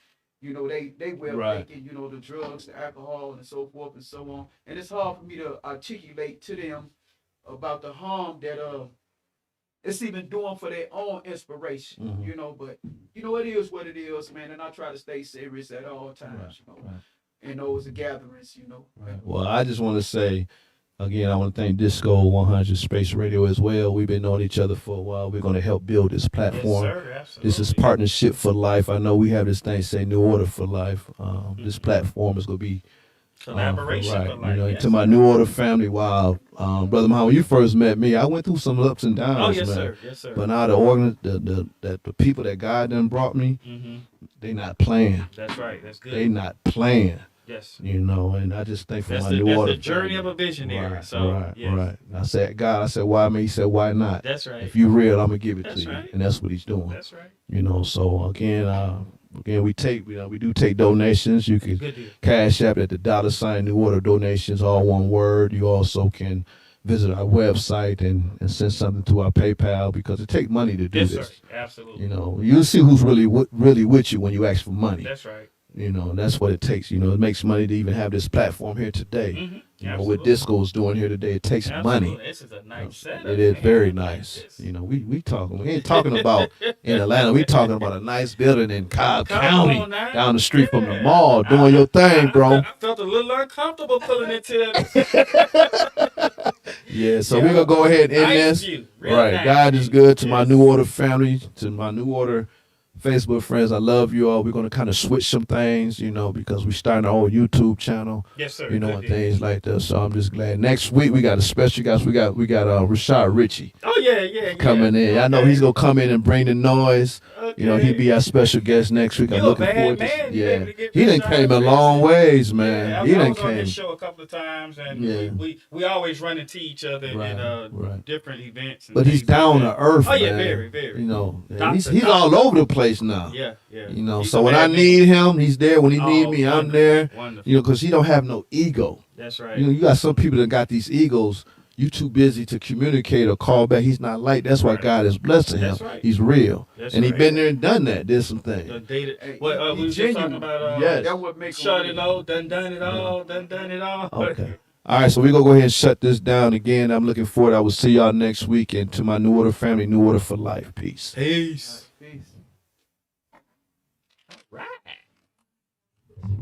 you know, they taking, you know, the drugs, the alcohol, and so forth and so on. And it's hard for me to articulate to them about the harm that it's even doing for their own inspiration, you know. But, you know, it is what it is, man. And I try to stay serious at all times, you know, in those gatherings, you know. Right. Well, I just want to say, again, I want to thank DISCO100 Space Radio as well. We've been knowing each other for a while. We're going to help build this platform. Yes, sir, absolutely. This is partnership for life. I know we have this thing say New Order for life. This platform is going to be collaboration for life. You know, to my New Order family. Wow, Brother Muhammad, when you first met me, I went through some ups and downs. Oh yes, man. sir. Yes, sir. But now the people that God done brought me, they not playing. That's right. That's good. They not playing. Yes. You know, and I just think for that's my the, New that's Order the journey family. of a visionary. Right, so right. yes. I said, God, I said, why me? He said, why not? That's right. If you real, I'm gonna give it That's to right. you, and that's what he's doing. That's right. You know, so again, Again, we do take donations. You can Good deal. cash app at the $ New Order donations, all one word. You also can visit our website and send something to our PayPal because it takes money to do Yes, this. sir. Absolutely. You know, you'll see who's really with you when you ask for money. That's right. You know, and that's what it takes. You know, it makes money to even have this platform here today. Mm-hmm. You know, what Disco's doing here today, it takes money. This is a nice setup. It is man. very I like nice. this. You know, we ain't talking about in Atlanta. We talking about a nice building in Cobb County, on now. down the street from the Yeah. mall, doing your thing, bro. I felt a little uncomfortable pulling into Yeah, so we're gonna go ahead and end Nice this. view. Real Right, nice God view. is good to my Yes. New Order family, to my New Order Facebook friends. I love you all. We're gonna kind of switch some things, you know, because we starting our own YouTube channel. Yes, sir. You know, Good and deal. things like that. So I'm just glad. Next week we got a special guest. We got Rashad Ritchie Oh yeah. coming in. I know Okay. he's gonna come in and bring the noise. Okay. You know, he'll be our special guest next week. I'm You a looking bad forward man. to You yeah. able to get He done Rashad came a Ritchie. long ways, man. Yeah, He I done was on came. this show a couple of times, and Yeah. we always run into each other Right, at right. different events. And But he's things like down that. to earth, Oh yeah, man. very, very. You know, and Doctor, he's all over the place now. Yeah. You know, He's so a when bad I man. need him, he's there. When he Oh, need me, I'm wonderful, there. Wonderful. You know, because he don't have no ego. That's right. You know, you got some people that got these egos. You too busy to communicate or call back. He's not like. That's why Right. God is blessing him. That's right. He's real, That's and he right. been there and done that. Did some things. Dated. Hey, What he we was just talking genuine. about? Yes. That what make Shut him it all. Done it all. Done it all. Okay. All right, so we're going to go ahead and shut this down again. I'm looking forward. I will see y'all next week. And to my New Order family, New Order for life. Peace. Peace.